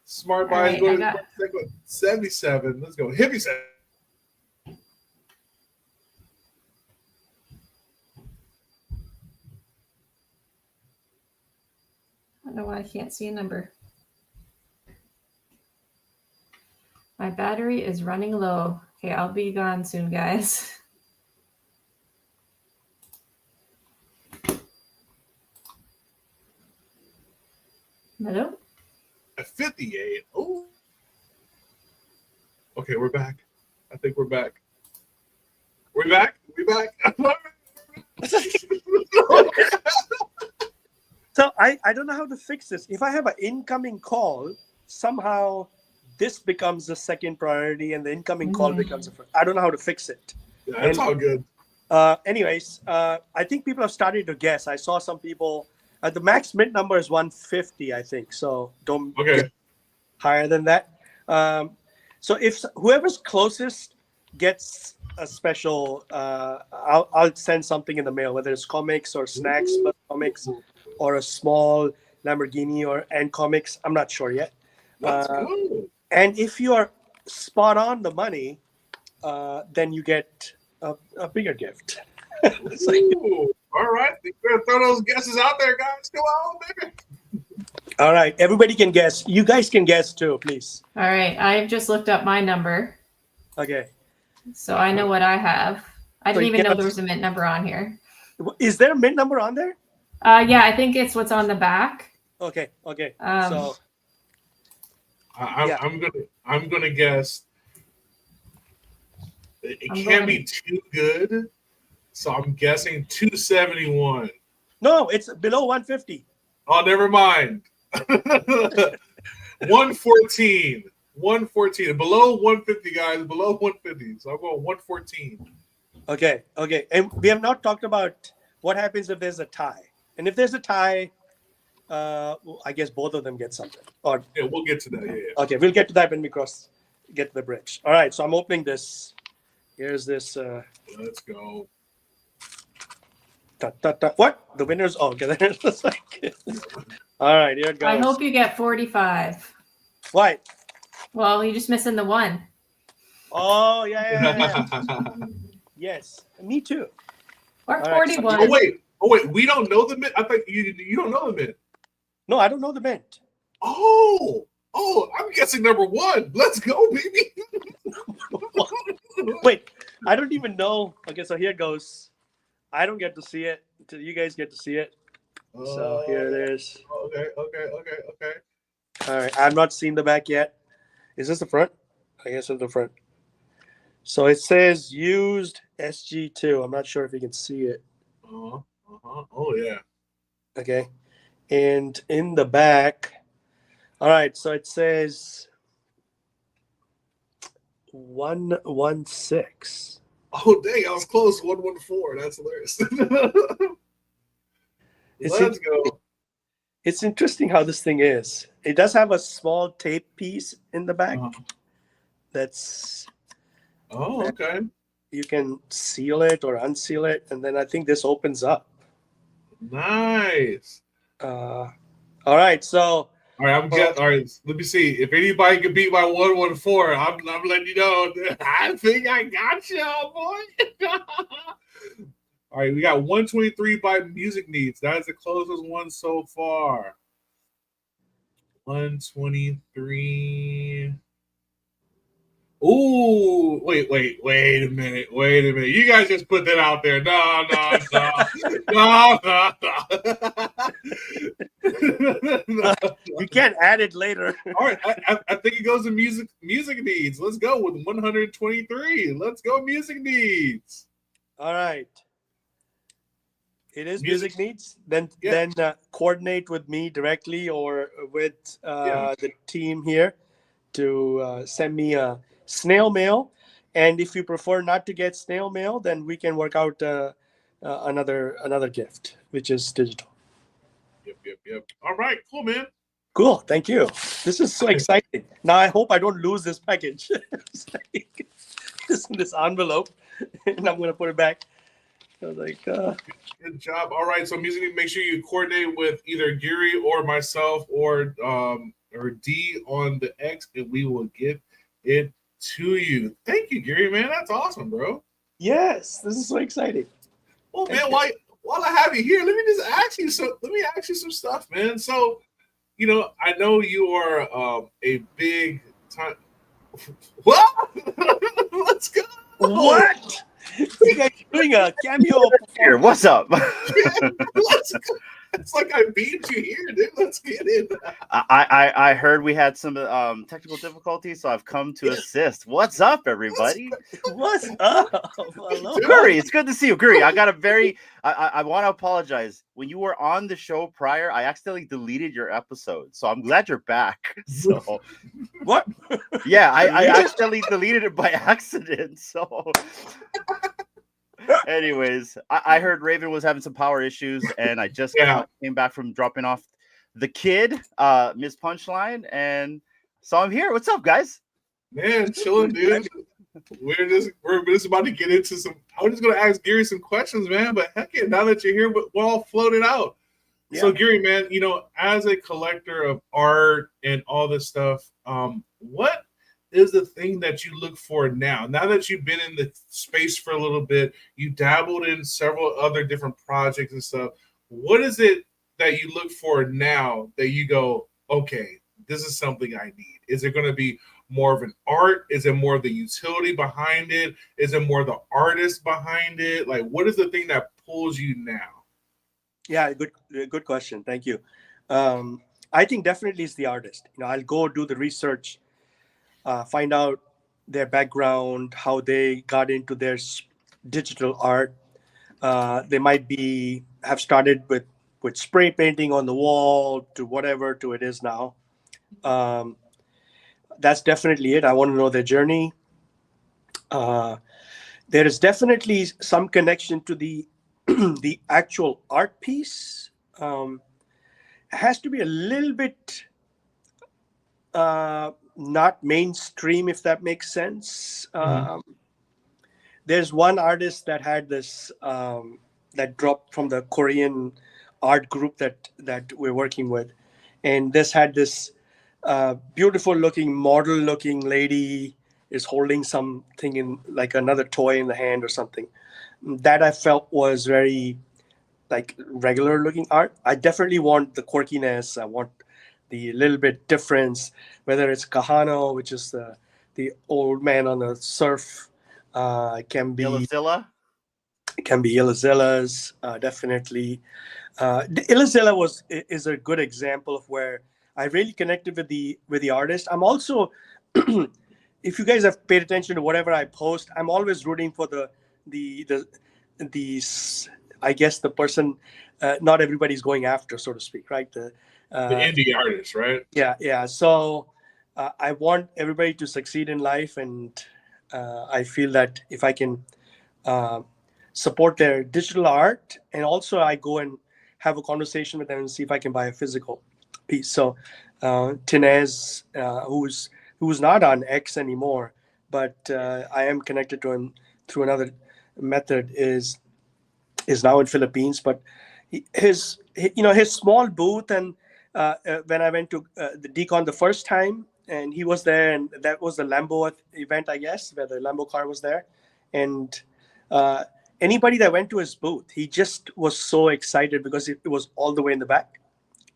Smart buys going to 77. Let's go. Hippie 7. I don't know why I can't see a number. My battery is running low. Okay, I'll be gone soon, guys. Hello? At 58. Oh. Okay, we're back. I think we're back. We're back? We back? So I don't know how to fix this. If I have an incoming call, somehow this becomes the second priority and the incoming call becomes the first. I don't know how to fix it. Yeah, that's all good. Anyways, I think people have started to guess. I saw some people. The max mint number is 150, I think. So don't get higher than that. So if whoever's closest gets a special, I'll send something in the mail, whether it's comics or snacks, but comics, or a small Lamborghini and comics. I'm not sure yet. And if you are spot on the money, then you get a bigger gift. Ooh, all right. We're going to throw those guesses out there, guys. Come on, baby. All right, everybody can guess. You guys can guess too, please. All right, I've just looked up my number, Okay. so I know what I have. I So didn't you even know cannot- there was a mint number on here. Is there a mint number on there? Yeah, I think it's what's on the back. Okay. So I'm gonna guess. It can't be too good, so I'm guessing 271. No, it's below 150. Oh, never mind. 114. 114. Below 150, guys. Below 150. So I'm going 114. Okay. And we have not talked about what happens if there's a tie. And if there's a tie, I guess both of them get something. Or yeah, we'll get to that. Yeah. Okay, we'll get to that when we get to the bridge. All right, so I'm opening this. Here's this. Let's go. What? The winners? Oh, okay. All right, here it goes. I hope you get 45. Why? Well, you're just missing the one. Oh, yeah. Yes, me too. Or All right, 41. Oh wait, we don't know the mint. I thought you don't know the mint. No, I don't know the mint. Oh, I'm guessing number 1. Let's go, baby. Wait, I don't even know. Okay, so here it goes. I don't get to see it until you guys get to see it. So here it is. Okay. All right, I've not seen the back yet. Is this the front? I guess it's the front. So it says used SG2. I'm not sure if you can see it. Oh yeah. Okay. And in the back, all right, so it says 116. Oh dang, I was close. 114. That's hilarious. Let's go. It's interesting how this thing is. It does have a small tape piece in the back. That's okay. You can seal it or unseal it, and then I think this opens up. Nice. All right, so. All right, all right, let me see. If anybody can beat my 114, I'm letting you know. I think I got you, boy. All right, we got 123 by Music Needs. That is the closest one so far. 123. Ooh, wait a minute. You guys just put that out there. No. You can't add it later. All right, I think it goes to Music Needs. Let's go with 123. Let's go Music Needs. All right. It is Music Needs. Then coordinate with me directly or with the team here to send me a snail mail. And if you prefer not to get snail mail, then we can work out another gift, which is digital. Yep. All right, cool, man. Cool. Thank you. This is so exciting. Now I hope I don't lose this package. This envelope, and I'm gonna put it back. I was like, good job. All right, so Music, make sure you coordinate with either Giri or myself or D on the X, and we will get it to you. Thank you, Giri, man. That's awesome, bro. Yes, this is so exciting. Well, man, while I have you here, let me ask you some stuff, man. So, I know you are a big time. What? Let's go. What? You guys doing a cameo here? What's up? Let's go. It's like I beat you here, dude. Let's get in. I heard we had some technical difficulties, so I've come to assist. What's up, everybody? What's up? Hello. Guri, it's good to see you. Guri, I want to apologize. When you were on the show prior, I accidentally deleted your episode, so I'm glad you're back. So what? Yeah, I accidentally deleted it by accident. So anyways, I heard Raven was having some power issues, and I just came back from dropping off the kid, Miss Punchline, and so I'm here. What's up, guys? Man, chilling, dude. We're just about to get into some. I'm just gonna ask Gary some questions, man. But heck yeah, now that you're here, we're all floated out. Yeah. So Gary, man, as a collector of art and all this stuff, what is the thing that you look for now? Now that you've been in the space for a little bit, you dabbled in several other different projects and stuff. What is it that you look for now that you go, okay, this is something I need? Is it going to be more of an art? Is it more of the utility behind it? Is it more the artist behind it? Like, what is the thing that pulls you now? Yeah, good question. Thank you. I think definitely it's the artist. I'll go do the research, find out their background, how they got into their digital art. They might have started with spray painting on the wall to whatever to it is now. That's definitely it. I want to know their journey. There is definitely some connection to the the actual art piece. It has to be a little bit not mainstream, if that makes sense. There's one artist that had this that dropped from the Korean art group that we're working with, and this had this beautiful looking model looking lady is holding something in, like another toy in the hand or something, that I felt was very like regular looking art. I definitely want the quirkiness. I want the little bit difference, whether it's Kahano, which is the old man on the surf, can be Illazilla? It can be Illazilla's, definitely. Illazilla is a good example of where I really connected with the artist. I'm also, if you guys have paid attention to whatever I post, I'm always rooting for the I guess the person not everybody's going after, so to speak, right? The indie artist, right? Yeah. So I want everybody to succeed in life, and I feel that if I can support their digital art, and also I go and have a conversation with them and see if I can buy a physical piece. So Tinez, who's not on X anymore, but I am connected to him through another method, is now in Philippines. But his small booth, and when I went to the Decon the first time, and he was there, and that was the Lambo event, I guess, where the Lambo car was there, and anybody that went to his booth, he just was so excited because it was all the way in the back,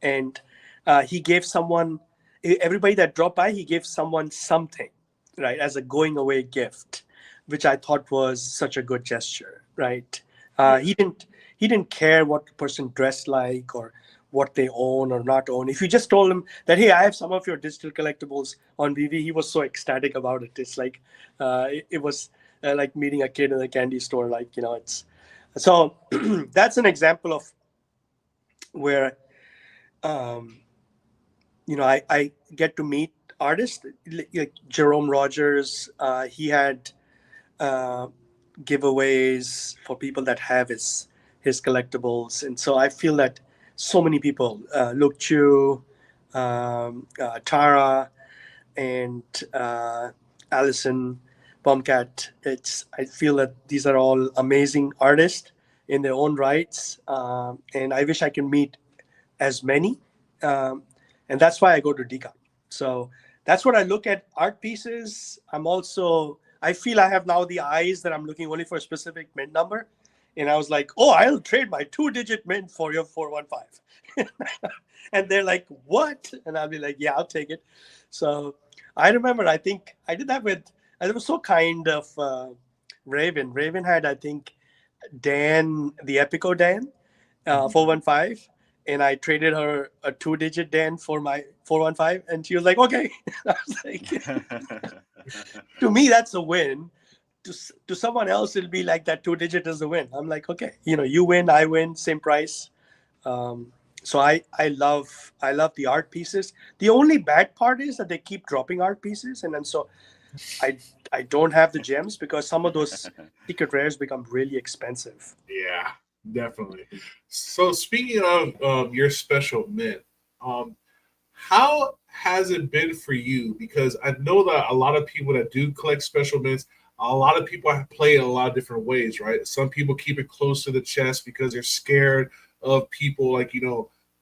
and he gave everybody that dropped by, he gave someone something, right, as a going away gift, which I thought was such a good gesture, right? He didn't care what the person dressed like or what they own or not own. If you just told him that, hey, I have some of your digital collectibles on VeVe, he was so ecstatic about it. It's like it was like meeting a kid in a candy store. Like, it's so that's an example of where I get to meet artists like Jerome Rogers. He had giveaways for people that have his collectibles, and so I feel that so many people, Luke Chu, Tara, and Allison Bombcat, I feel that these are all amazing artists in their own rights, and I wish I can meet as many, and that's why I go to Decon. So that's what I look at art pieces. I feel I have now the eyes that I'm looking only for a specific mint number. And I was like, oh, I'll trade my 2-digit mint for your 415. And they're like, what? And I'll be like, yeah, I'll take it. So I remember, I think I did that with, it was so kind of Raven. Raven had, I think, Dan, the Epico Dan, 415. And I traded her a 2-digit Dan for my 415. And she was like, okay. I was like, to me, that's a win. To someone else, it'll be like that 2-digit is the win. I'm like, okay, you win, I win, same price. So I love the art pieces. The only bad part is that they keep dropping art pieces, and then so I don't have the gems because some of those secret rares become really expensive. Yeah, definitely. So speaking of your special mint, how has it been for you? Because I know that a lot of people that do collect special mints, a lot of people play it a lot of different ways, right? Some people keep it close to the chest because they're scared of people, like,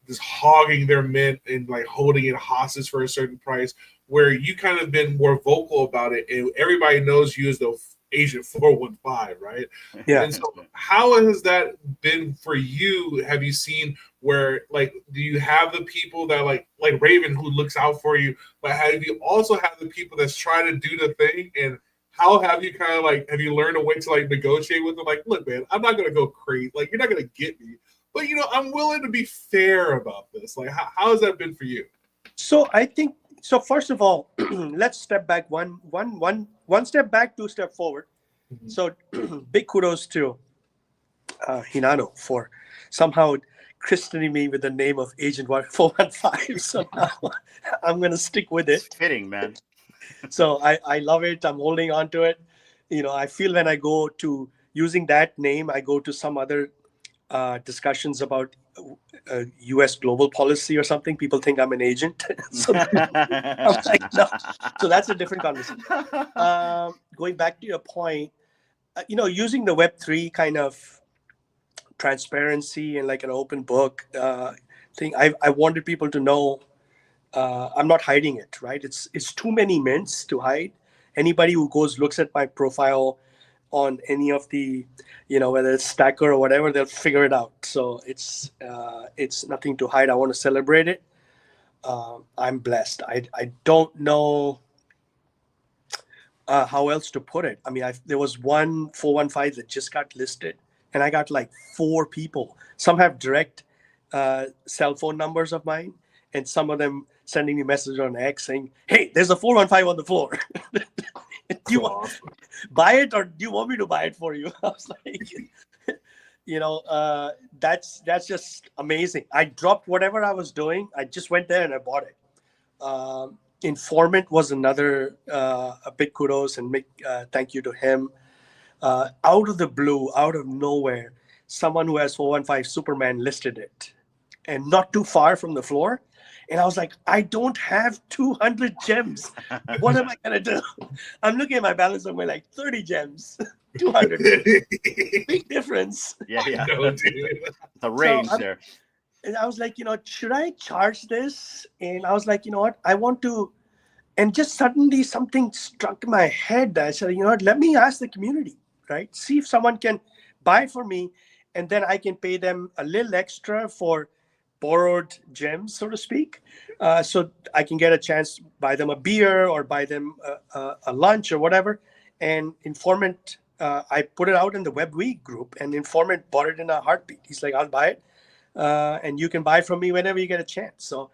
just hogging their mint and like holding it hostage for a certain price, where you kind of been more vocal about it, and everybody knows you as the Agent 415, right? Yeah. And so how has that been for you? Have you seen where, like, do you have the people that like Raven who looks out for you, but have you also have the people that's trying to do the thing? And how have you kind of like, have you learned a way to like negotiate with them? Like, look, man, I'm not going to go crazy. Like, you're not going to get me, but you know, I'm willing to be fair about this. Like, how has that been for you? So I think, so first of all, let's step back one step back, 2 steps forward. Mm-hmm. So big kudos to Hinano for somehow christening me with the name of Agent 415. Somehow I'm going to stick with it. It's fitting, man. So I love it. I'm holding on to it. You know, I feel when I go to using that name, I go to some other discussions about U.S. global policy or something. People think I'm an agent. So I'm like, no. So that's a different conversation. Going back to your point, you know, using the Web3 kind of transparency and like an open book thing, I wanted people to know I'm not hiding it, right? It's too many mints to hide. Anybody who looks at my profile on any of the, you know, whether it's Stacker or whatever, they'll figure it out. So it's nothing to hide. I want to celebrate it. I'm blessed. I don't know how else to put it. I mean, there was one 415 that just got listed, and I got like 4 people. Some have direct cell phone numbers of mine, and some of them sending me messages on X saying, "Hey, there's a 415 on the floor. Do you want to buy it, or do you want me to buy it for you?" I was like, you know, that's just amazing. I dropped whatever I was doing. I just went there and I bought it. Informant was another a big kudos and thank you to him. Out of the blue, out of nowhere, someone who has 415 Superman listed it, and not too far from the floor. And I was like, I don't have 200 gems. What am I going to do? I'm looking at my balance of like 30 gems, 200. Big difference. Yeah. The range there. And I was like, you know, should I charge this? And I was like, you know what? I want to. And just suddenly something struck my head. I said, you know what? Let me ask the community, right? See if someone can buy for me. And then I can pay them a little extra for borrowed gems, so to speak, so I can get a chance to buy them a beer or buy them a lunch or whatever. And Informant, I put it out in the WebVe group, and Informant bought it in a heartbeat. He's like, I'll buy it, and you can buy from me whenever you get a chance. So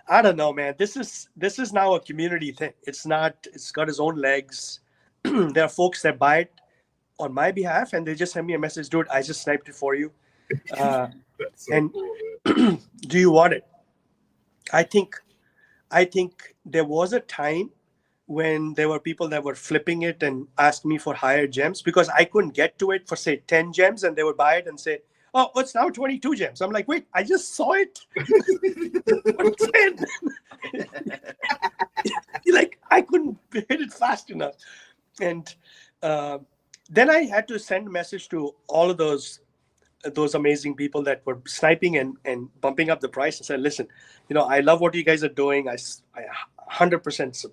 I don't know, man. This is now a community thing. It's got its own legs. There are folks that buy it on my behalf, and they just send me a message, dude, I just sniped it for you. So and cool, do you want it? I think there was a time when there were people that were flipping it and asked me for higher gems because I couldn't get to it for say 10 gems, and they would buy it and say, "Oh, it's now 22 gems." I'm like, wait, I just saw it. 10. Like, I couldn't hit it fast enough. And then I had to send a message to all of those amazing people that were sniping and bumping up the price and said, listen, you know, I love what you guys are doing. I 100%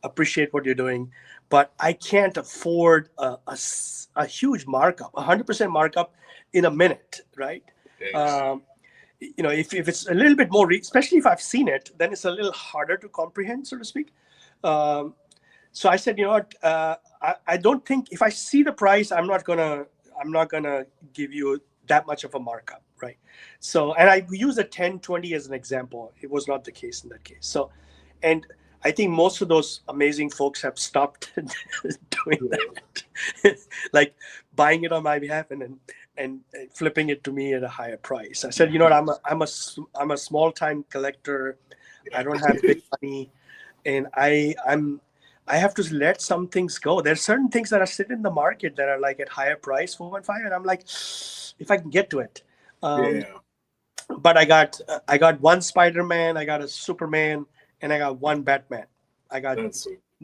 appreciate what you're doing, but I can't afford a huge markup, 100% markup in a minute, right? You know, if it's a little bit more, especially if I've seen it, then it's a little harder to comprehend, so to speak. So I said, you know what, I don't think if I see the price, I'm not gonna give you that much of a markup, right? So, and I use a 10-20 as an example. It was not the case in that case. So, and I think most of those amazing folks have stopped doing that, like buying it on my behalf and flipping it to me at a higher price. I said, you know what, I'm a small time collector. I don't have big money, and I have to let some things go. There's certain things that are sitting in the market that are like at higher price, 415, and I'm like, if I can get to it. But I got one Spider-Man, I got a Superman, and I got one Batman. I got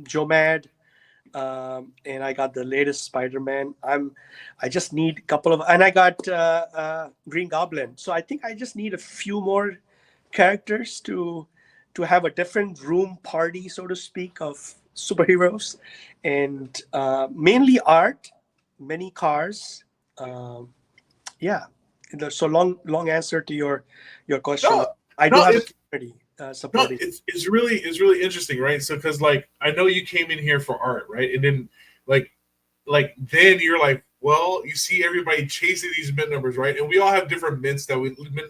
Joe Mad, and I got the latest Spider-Man. I just need a couple of, and I got Green Goblin. So I think I just need a few more characters to have a different room party, so to speak, of superheroes, and mainly art, many cars. Yeah. So long answer to your question. No, I do no, have a it's community no, supporting. it's really interesting, right? So because like I know you came in here for art, right? And then like then you're like, well, you see everybody chasing these mint numbers, right? And we all have different mint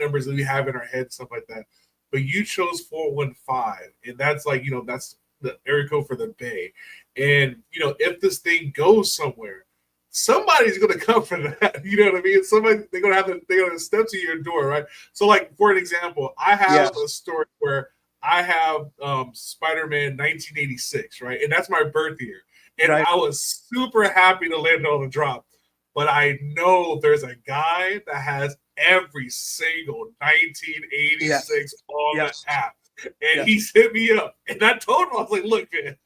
numbers that we have in our head, stuff like that. But you chose 415, and that's like, you know, that's the area code for the Bay. And you know, if this thing goes somewhere, somebody's gonna come for that. You know what I mean? Somebody they're gonna step to your door, right? So, like for an example, I have a story where I have Spider-Man 1986, right? And that's my birth year. And I was super happy to land on the drop. But I know there's a guy that has every single 1986 on the app. And he's hit me up. And I told him, I was like, look, man,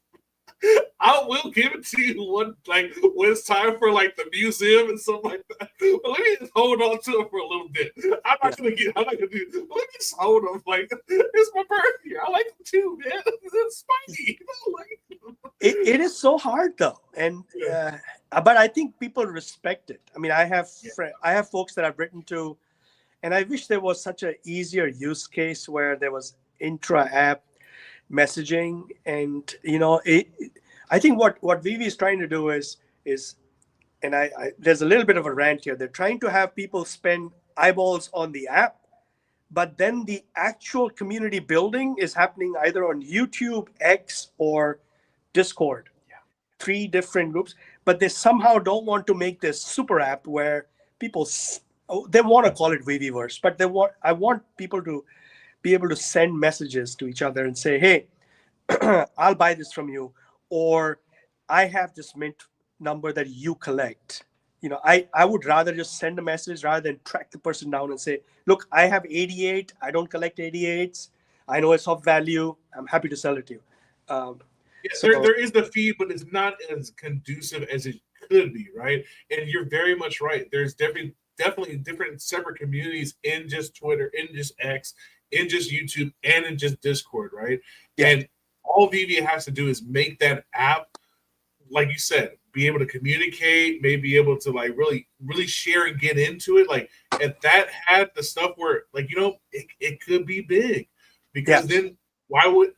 I will give it to you when it's time for like the museum and stuff like that. But let me just hold on to it for a little bit. I'm not gonna do let me just hold them. Like, it's my birthday. I like them too, man. It's spicy. It is so hard though. And but I think people respect it. I mean, I have folks that I've written to, and I wish there was such an easier use case where there was intra-app messaging. And you know, I think what VeVe is trying to do is and I there's a little bit of a rant here. They're trying to have people spend eyeballs on the app, but then the actual community building is happening either on YouTube, X, or Discord. 3 different groups, but they somehow don't want to make this super app where people they want to call it VeVeverse, but I want people to be able to send messages to each other and say, hey, I'll buy this from you, or I have this mint number that you collect. You know, I would rather just send a message rather than track the person down and say, look, I have 88, I don't collect 88s, I know it's of value, I'm happy to sell it to you. There is the feed, but it's not as conducive as it could be, right? And you're very much right. There's definitely different separate communities in just Twitter, in just X, in just YouTube, and in just Discord, right? Yeah. And all VeVe has to do is make that app, like you said, be able to communicate, maybe be able to like really share and get into it. Like if that had the stuff where, like, you know, it could be big, because then why would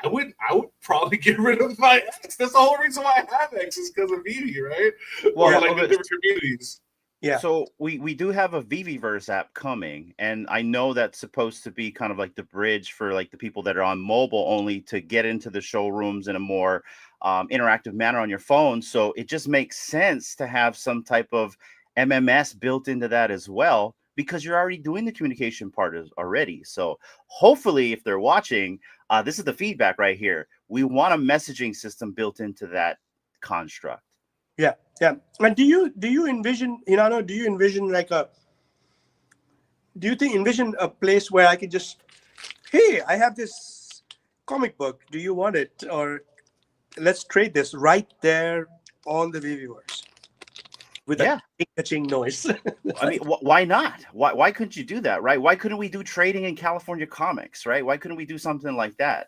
I would probably get rid of my X. That's the whole reason why I have X, is because of VeVe, right? Well, or like the different communities. Yeah. So we do have a VeVeverse app coming, and I know that's supposed to be kind of like the bridge for like the people that are on mobile only to get into the showrooms in a more interactive manner on your phone. So it just makes sense to have some type of MMS built into that as well, because you're already doing the communication part already. So hopefully, if they're watching, this is the feedback right here. We want a messaging system built into that construct. Yeah. And do you envision, do you envision envision a place where I could just, hey, I have this comic book, do you want it? Or let's trade this right there on the VeVeverse with a catching noise. I mean, why not? Why couldn't you do that, right? Why couldn't we do trading in California comics, right? Why couldn't we do something like that,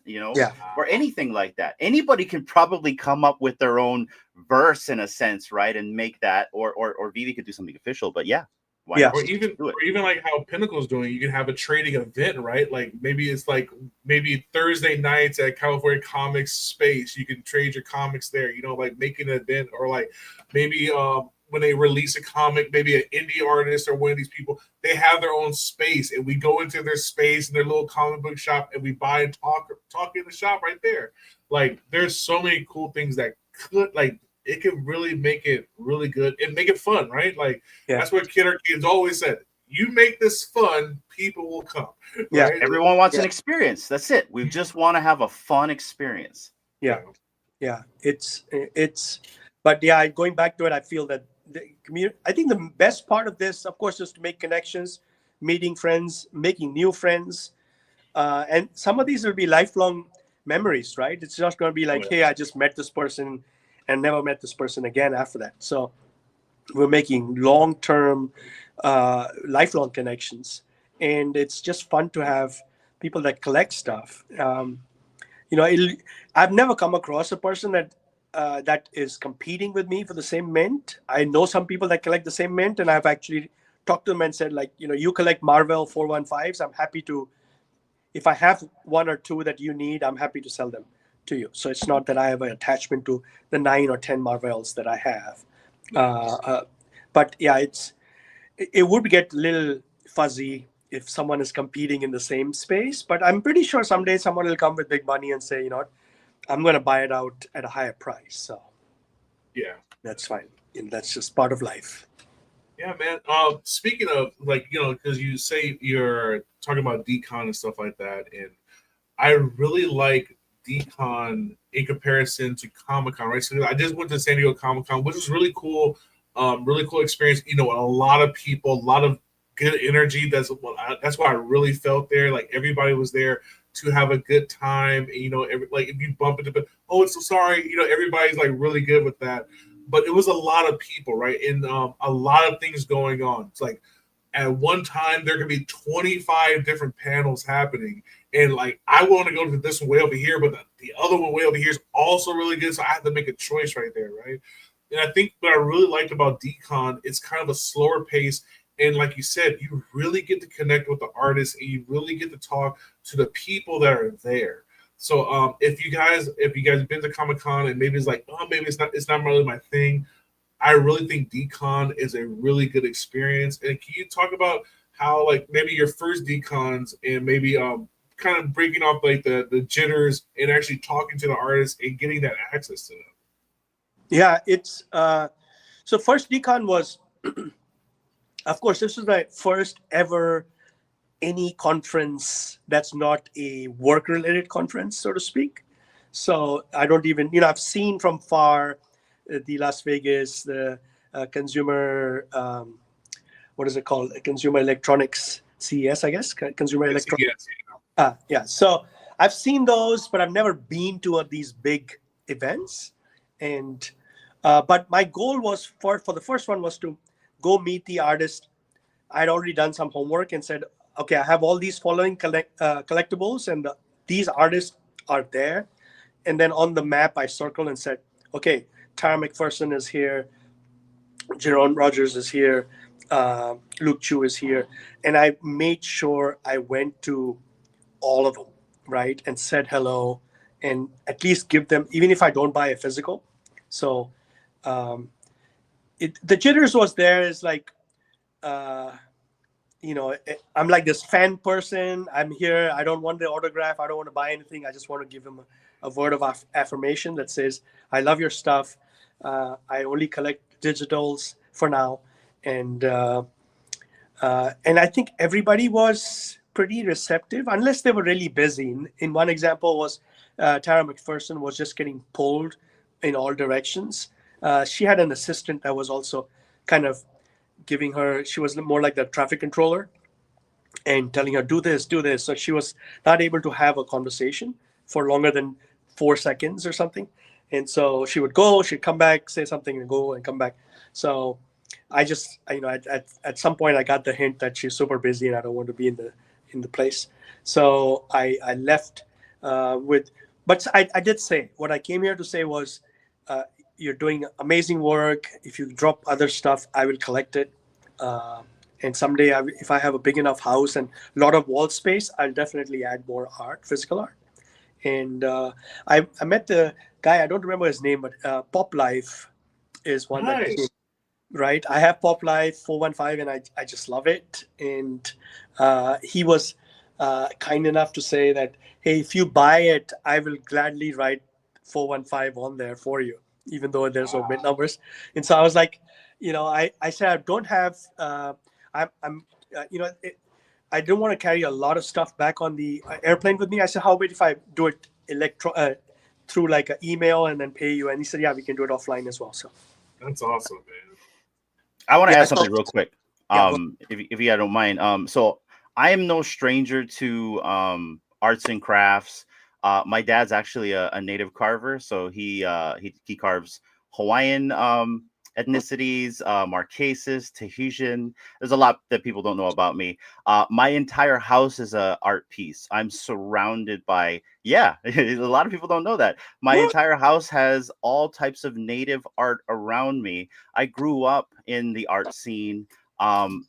or anything like that? Anybody can probably come up with their own verse in a sense, right? And make that, or VeVe could do something official, but why not? Or even like how Pinnacle's doing, you can have a trading event, right? Like maybe Thursday nights at California Comics Space, you can trade your comics there, like making an event, or like maybe when they release a comic, maybe an indie artist or one of these people, they have their own space, and we go into their space in their little comic book shop, and we buy and talk in the shop right there. Like there's so many cool things that could, like, it can really make it really good and make it fun, right? Like that's what Kid Kids always said. You make this fun, people will come. Right? Yeah, everyone wants an experience. That's it. We just want to have a fun experience. Yeah. It's but going back to it, I feel that I think the best part of this, of course, is to make connections, meeting friends, making new friends, and some of these will be lifelong memories, right? It's just going to be like, hey, I just met this person and never met this person again after that. So we're making long-term, lifelong connections, and it's just fun to have people that collect stuff. I've never come across a person that is competing with me for the same mint. I know some people that collect the same mint, and I've actually talked to them and said, like, you collect Marvel 415s. I'm happy to, if I have one or two that you need, I'm happy to sell them to you. So it's not that I have an attachment to the 9 or 10 Marvels that I have. But yeah, it would get a little fuzzy if someone is competing in the same space. But I'm pretty sure someday someone will come with big money and say, what, I'm going to buy it out at a higher price. So yeah, that's fine. And that's just part of life. Yeah, man. Speaking of, like, because you say you're talking about decon and stuff like that, and I really like decon in comparison to Comic-Con, right? So I just went to San Diego Comic-Con, which was really cool. Really cool experience. A lot of people, a lot of good energy. That's what I really felt there. Like, everybody was there to have a good time. And, like, if you bump into, oh, it's so sorry. Everybody's like really good with that. But it was a lot of people, right? And a lot of things going on. It's like at one time there could be 25 different panels happening. And like, I want to go to this one way over here, but the other one way over here is also really good. So I have to make a choice right there, right? And I think what I really liked about Decon, it's kind of a slower pace. And like you said, you really get to connect with the artists, and you really get to talk to the people that are there. So if you guys have been to Comic-Con and maybe it's like, oh, maybe it's not really my thing, I really think Decon is a really good experience. And can you talk about how, like, maybe your first Decons and maybe kind of breaking off like the jitters and actually talking to the artists and getting that access to them? Yeah, it's so first Decon was, of course, this was my first ever any conference that's not a work-related conference, so to speak. So I don't even, I've seen from far the Las Vegas, the consumer, what is it called? Consumer Electronics CES, I guess. Consumer Electronics. Yeah. So I've seen those, but I've never been to these big events. And but my goal was for the first one was to go meet the artist. I'd already done some homework and said, okay, I have all these following collectibles, and these artists are there. And then on the map, I circled and said, okay, Tara McPherson is here, Jerome Rogers is here, Luke Chu is here. And I made sure I went to all of them, right, and said hello, and at least give them, even if I don't buy a physical. So the jitters was there is like, I'm like this fan person. I'm here. I don't want the autograph. I don't want to buy anything. I just want to give him a word of affirmation that says, I love your stuff. I only collect digitals for now. And I think everybody was pretty receptive, unless they were really busy. In one example was Tara McPherson was just getting pulled in all directions. She had an assistant that was also kind of giving her, she was more like the traffic controller and telling her, do this. So she was not able to have a conversation for longer than 4 seconds or something. And so she would go, she'd come back, say something, and go and come back. So I just, at some point I got the hint that she's super busy and I don't want to be in the place. So I left but I did say, what I came here to say was, you're doing amazing work. If you drop other stuff, I will collect it. And someday, if I have a big enough house and a lot of wall space, I'll definitely add more art, physical art. And I met the guy, I don't remember his name, but Pop Life is one nice. that, right? I have Pop Life 415 and I just love it. And he was kind enough to say that, hey, if you buy it, I will gladly write 415 on there for you, even though there's no bit numbers. And so I was like, I said, I don't have, I don't want to carry a lot of stuff back on the airplane with me. I said, how about if I do it through like an email and then pay you? And he said, yeah, we can do it offline as well. So that's awesome, man. I want to add something real quick, if you don't mind. So I am no stranger to arts and crafts. My dad's actually a native carver, so he carves Hawaiian ethnicities, Marquesas, Tahitian. There's a lot that people don't know about me. My entire house is a art piece. I'm surrounded by, yeah, a lot of people don't know that. My entire house has all types of native art around me. I grew up in the art scene.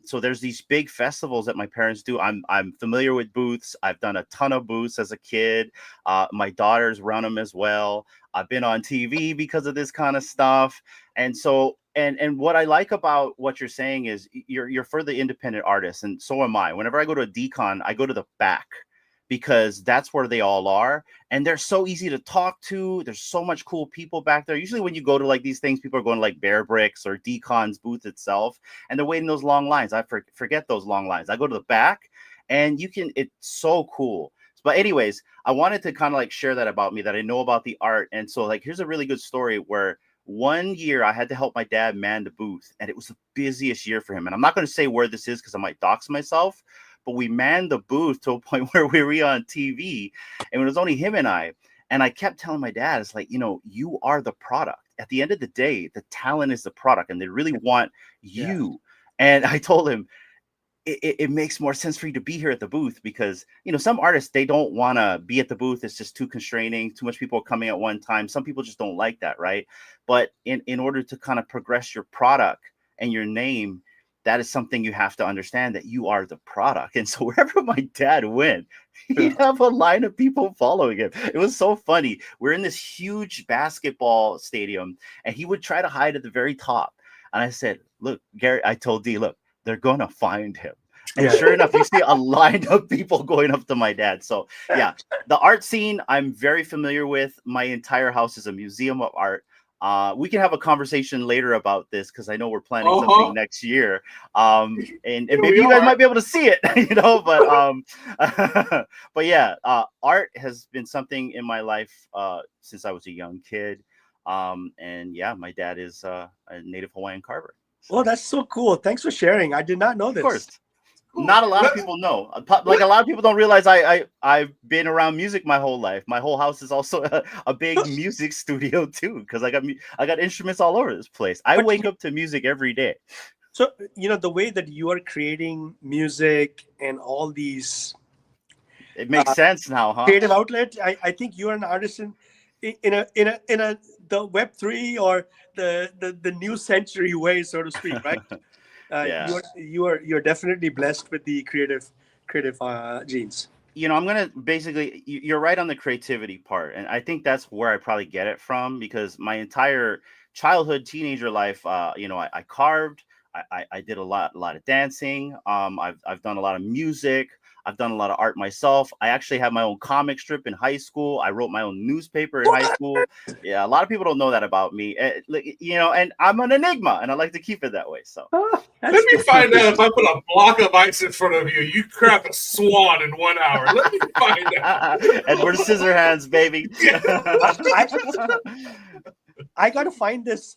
So there's these big festivals that my parents do. I'm familiar with booths. I've done a ton of booths as a kid. My daughters run them as well. I've been on TV because of this kind of stuff. And so, and what I like about what you're saying is you're for the independent artists, and so am I. Whenever I go to a decon, I go to the back because that's where they all are. And they're so easy to talk to. There's so much cool people back there. Usually when you go to like these things, people are going to like Bear Bricks or Decon's booth itself, and they're waiting those long lines. I forget those long lines. I go to the back and it's so cool. But anyways, I wanted to kind of like share that about me, that I know about the art. And so like, here's a really good story where one year I had to help my dad man the booth, and it was the busiest year for him. And I'm not going to say where this is because I might dox myself, but we manned the booth to a point where we were on TV, and it was only him and I. And I kept telling my dad, it's like, you are the product. At the end of the day, the talent is the product, and they really want you. Yeah. And I told him, it makes more sense for you to be here at the booth because, some artists, they don't want to be at the booth. It's just too constraining. Too much people are coming at one time. Some people just don't like that, right? But in order to kind of progress your product and your name, that is something you have to understand, that you are the product. And so wherever my dad went, he'd have a line of people following him. It was so funny. We're in this huge basketball stadium, and he would try to hide at the very top. And I said, look, Gary, I told D, look, they're going to find him. And sure enough, you see a line of people going up to my dad. So yeah, the art scene, I'm very familiar with. My entire house is a museum of art. We can have a conversation later about this because I know we're planning something next year. And maybe you guys might be able to see it, but yeah, art has been something in my life since I was a young kid. And yeah, my dad is a native Hawaiian carver. So. Oh, that's so cool. Thanks for sharing. I did not know this. Of course. Not a lot of people know. Like a lot of people don't realize I've been around music my whole life. My whole house is also a big music studio too, because I got instruments all over this place. I wake up to music every day. So the way that you are creating music and all these, it makes sense now, huh? Creative outlet. I think you are an artist in a the Web3 or the new century way, so to speak, right? Yeah. You're definitely blessed with the creative genes. I'm gonna basically, you're right on the creativity part, and I think that's where I probably get it from, because my entire childhood, teenager life, I carved, I did a lot of dancing, I've done a lot of music, I've done a lot of art myself. I actually have my own comic strip in high school. I wrote my own newspaper in high school. Yeah, a lot of people don't know that about me. And I'm an enigma, and I like to keep it that way. So let me find out if I put a block of ice in front of you, you craft a swan in 1 hour. Let me find out. And we're scissor hands, baby. I gotta find this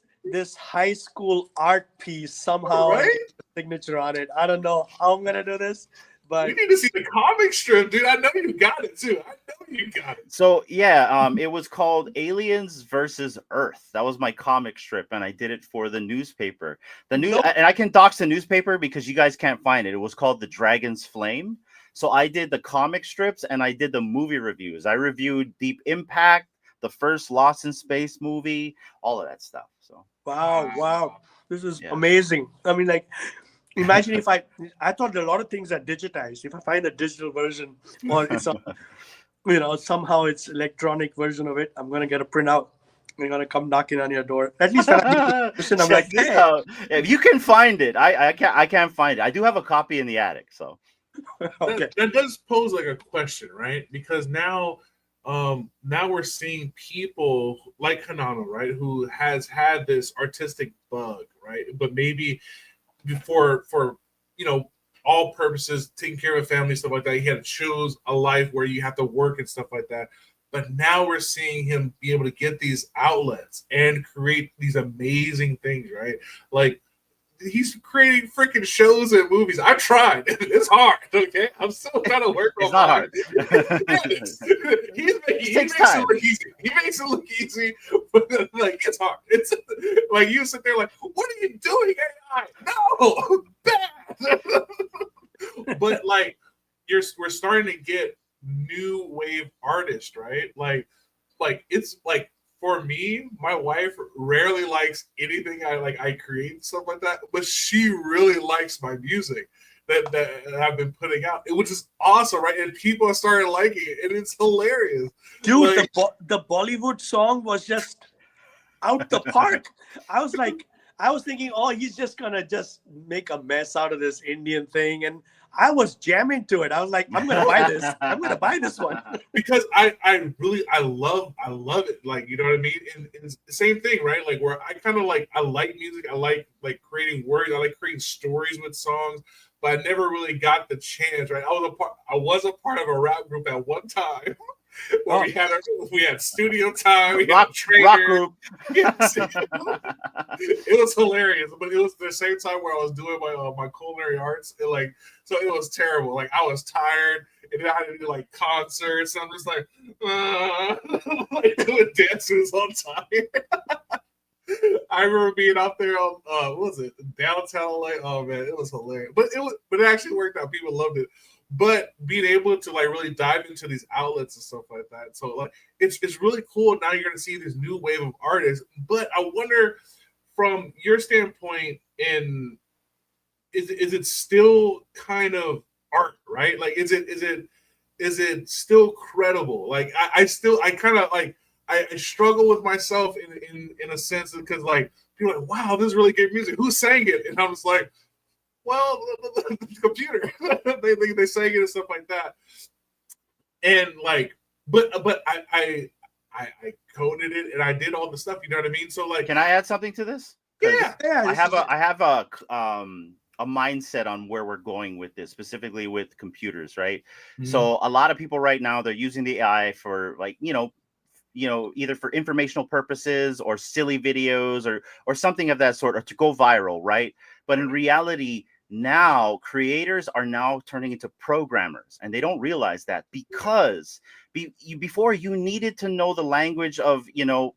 high school art piece somehow. Right? Signature on it. I don't know how I'm gonna do this. But you need to see the comic strip, dude. I know you got it too. I know you got it. So yeah, it was called Aliens versus Earth. That was my comic strip, and I did it for the newspaper. And I can dox the newspaper because you guys can't find it. It was called The Dragon's Flame. So I did the comic strips and I did the movie reviews. I reviewed Deep Impact, the first Lost in Space movie, all of that stuff. So wow, this is amazing. I mean, like, imagine if I thought a lot of things are digitized. If I find a digital version, or it's somehow it's electronic version of it, I'm gonna get a printout. I'm gonna come knocking on your door. At least I'm like, hey. If you can find it, I can't find it. I do have a copy in the attic. So okay. That does pose like a question, right? Because now we're seeing people like Hanano, right, who has had this artistic bug, right, but maybe for all purposes, taking care of a family, stuff like that, he had to choose a life where you have to work and stuff like that. But now we're seeing him be able to get these outlets and create these amazing things, right? Like he's creating freaking shows and movies. I tried. It's hard. Okay, I'm still trying to work. It's not hard. He makes it look easy. He makes it look easy, but like it's hard. It's like you sit there like, what are you doing, AI? No, bad. But like we're starting to get new wave artists, right? Like it's like. For me, my wife rarely likes anything I create, stuff like that, but she really likes my music that I've been putting out, which is awesome, right? And people are starting to like it, and it's hilarious. Dude, like, the Bollywood song was just out the park. I was thinking, oh, he's just gonna just make a mess out of this Indian thing, and I was jamming to it. I was like, I'm gonna buy this. I'm gonna buy this one because I love it. Like, you know what I mean? And it's the same thing, right? Like where I kind of I like music. I like creating words. I like creating stories with songs, but I never really got the chance, right? I was a part of a rap group at one time. Where we had studio time, we had rock group. Yes. It was hilarious, but it was the same time where I was doing my culinary arts, and so it was terrible. Like I was tired, and then I had to do concerts. And I'm just doing dances on time. I remember being out there on what was it, downtown LA. Oh man, it was hilarious. But it actually worked out. People loved it. But being able to really dive into these outlets and stuff like that, so it's really cool. Now you're going to see this new wave of artists. But I wonder, from your standpoint, is it still kind of art, right? Like, is it still credible? Like, I struggle with myself in a sense, because people are like, wow, this is really good music. Who sang it? And I'm just like, well, the computer. they sang it and stuff like that. And but I coded it and I did all the stuff. You know what I mean? So can I add something to this? Yeah. I have a mindset on where we're going with this, specifically with computers, right? Mm-hmm. So a lot of people right now, they're using the AI for either for informational purposes or silly videos or something of that sort, or to go viral, right? But in reality, now creators are now turning into programmers, and they don't realize that, because before you needed to know the language of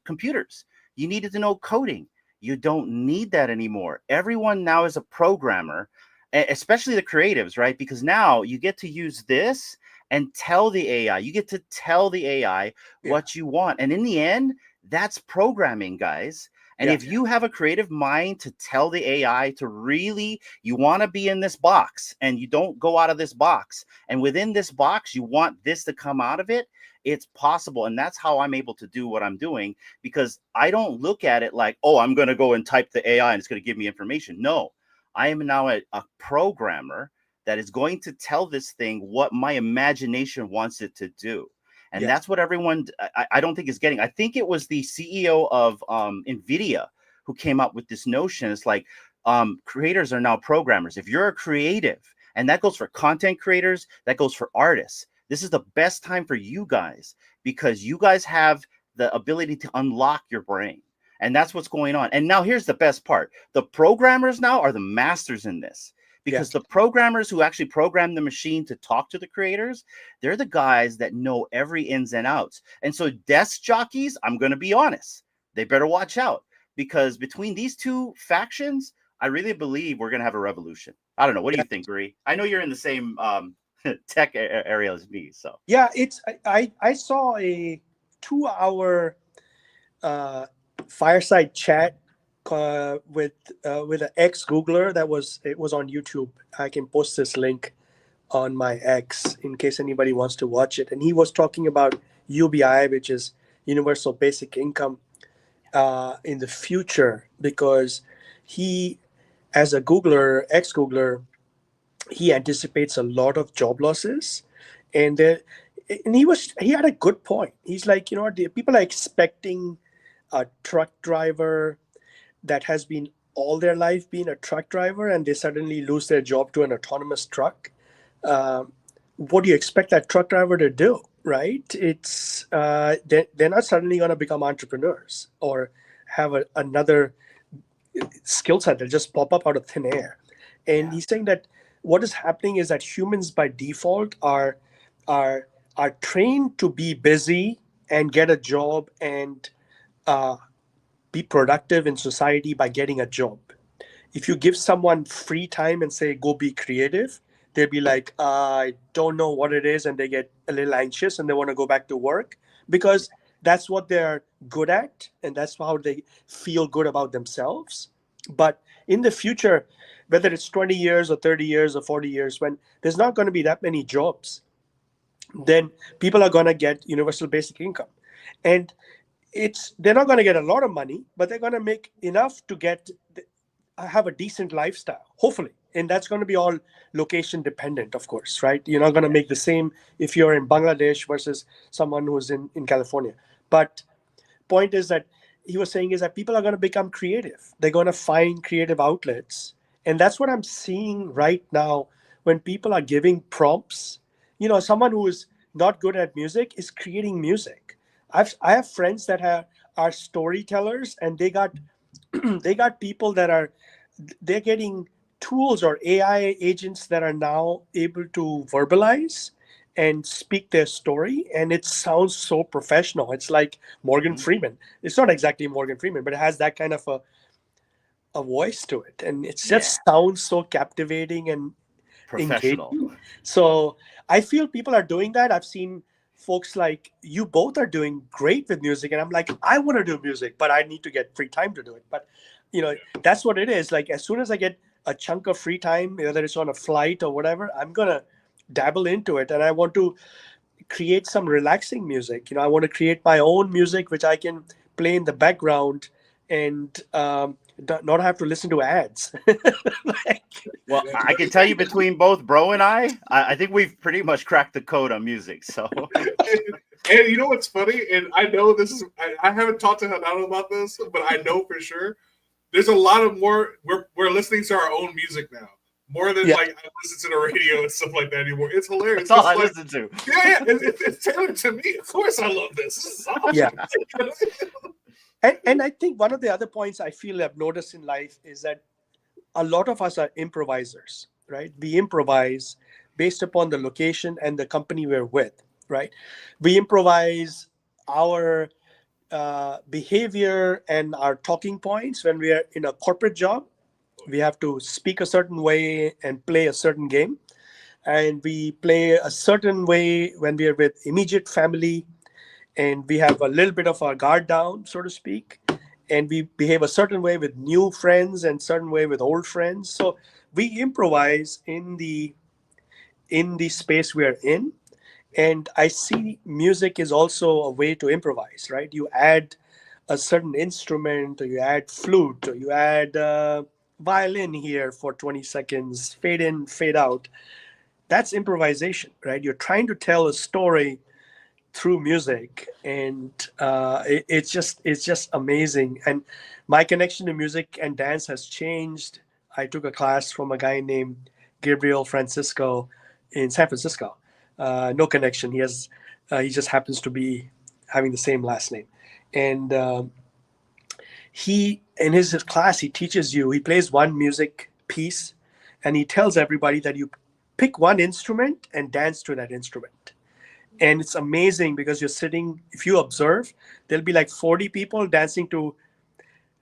computers, you needed to know coding. You don't need that anymore. Everyone now is a programmer, especially the creatives, right? Because now you get to use this and tell the AI. You get to tell the AI what you want, and in the end, that's programming, guys. And if you have a creative mind to tell the AI to really, you want to be in this box and you don't go out of this box, and within this box, you want this to come out of it, it's possible. And that's how I'm able to do what I'm doing, because I don't look at it like, oh, I'm going to go and type the AI and it's going to give me information. No, I am now a programmer that is going to tell this thing what my imagination wants it to do. And that's what everyone, I don't think, is getting. I think it was the CEO of NVIDIA who came up with this notion. It's like creators are now programmers. If you're a creative, and that goes for content creators, that goes for artists, this is the best time for you guys, because you guys have the ability to unlock your brain. And that's what's going on. And now here's the best part. The programmers now are the masters in this. Because the programmers who actually program the machine to talk to the creators, they're the guys that know every ins and outs. And so desk jockeys, I'm going to be honest, they better watch out, because between these two factions, I really believe we're going to have a revolution. I don't know. What do you think, Guri? I know you're in the same tech area as me. So yeah, I saw a 2-hour fireside chat with an ex-Googler it was on YouTube. I can post this link on my X in case anybody wants to watch it. And he was talking about UBI, which is Universal Basic Income, in the future, because he, as a Googler, ex-Googler, he anticipates a lot of job losses, and he had a good point. He's like, people are expecting a truck driver that has been all their life being a truck driver, and they suddenly lose their job to an autonomous truck. What do you expect that truck driver to do, right? It's they're not suddenly going to become entrepreneurs or have another skill set that just pop up out of thin air. And he's saying that what is happening is that humans by default are trained to be busy and get a job and be productive in society by getting a job. If you give someone free time and say, go be creative, they'll be like, I don't know what it is. And they get a little anxious and they want to go back to work because that's what they're good at. And that's how they feel good about themselves. But in the future, whether it's 20 years or 30 years or 40 years, when there's not going to be that many jobs, then people are going to get universal basic income. And they're not going to get a lot of money, but they're going to make enough to have a decent lifestyle, hopefully. And that's going to be all location dependent, of course, right? You're not going to make the same if you're in Bangladesh versus someone who's in California. But point is that he was saying is that people are going to become creative. They're going to find creative outlets. And that's what I'm seeing right now when people are giving prompts. Someone who is not good at music is creating music. I have friends that are storytellers, and they got people that they're getting tools or AI agents that are now able to verbalize and speak their story, and it sounds so professional. It's like Morgan Freeman. It's not exactly Morgan Freeman, but it has that kind of a voice to it, and it just sounds so captivating and professional. Engaging. So I feel people are doing that. I've seen folks like you both are doing great with music, and I'm like, I want to do music, but I need to get free time to do it. But that's what it is. Like, as soon as I get a chunk of free time, whether it's on a flight or whatever, I'm gonna dabble into it. And I want to create some relaxing music. I want to create my own music which I can play in the background and not have to listen to ads. Well, I can tell you, between both Bro and I think we've pretty much cracked the code on music. So, and you know what's funny? And I know this is, I haven't talked to Hanano about this, but I know for sure there's a lot of more. We're listening to our own music now, more than like I listen to the radio and stuff like that anymore. It's hilarious. That's all I listen to. Yeah, it's tailored to me. Of course, I love this. This is awesome. Yeah. And I think one of the other points I feel I've noticed in life is that a lot of us are improvisers, right? We improvise based upon the location and the company we're with, right? We improvise our behavior and our talking points when we are in a corporate job. We have to speak a certain way and play a certain game. And we play a certain way when we are with immediate family. And we have a little bit of our guard down, so to speak. And we behave a certain way with new friends and certain way with old friends. So we improvise in the space we are in. And I see music is also a way to improvise, right? You add a certain instrument, or you add flute, or you add violin here for 20 seconds, fade in, fade out. That's improvisation, right? You're trying to tell a story through music, and it's just amazing. And my connection to music and dance has changed. I took a class from a guy named Gabriel Francisco in San Francisco. No connection. He just happens to be having the same last name. And he, in his class, he plays one music piece, and he tells everybody that you pick one instrument and dance to that instrument. And it's amazing because you're sitting, if you observe, there'll be like 40 people dancing to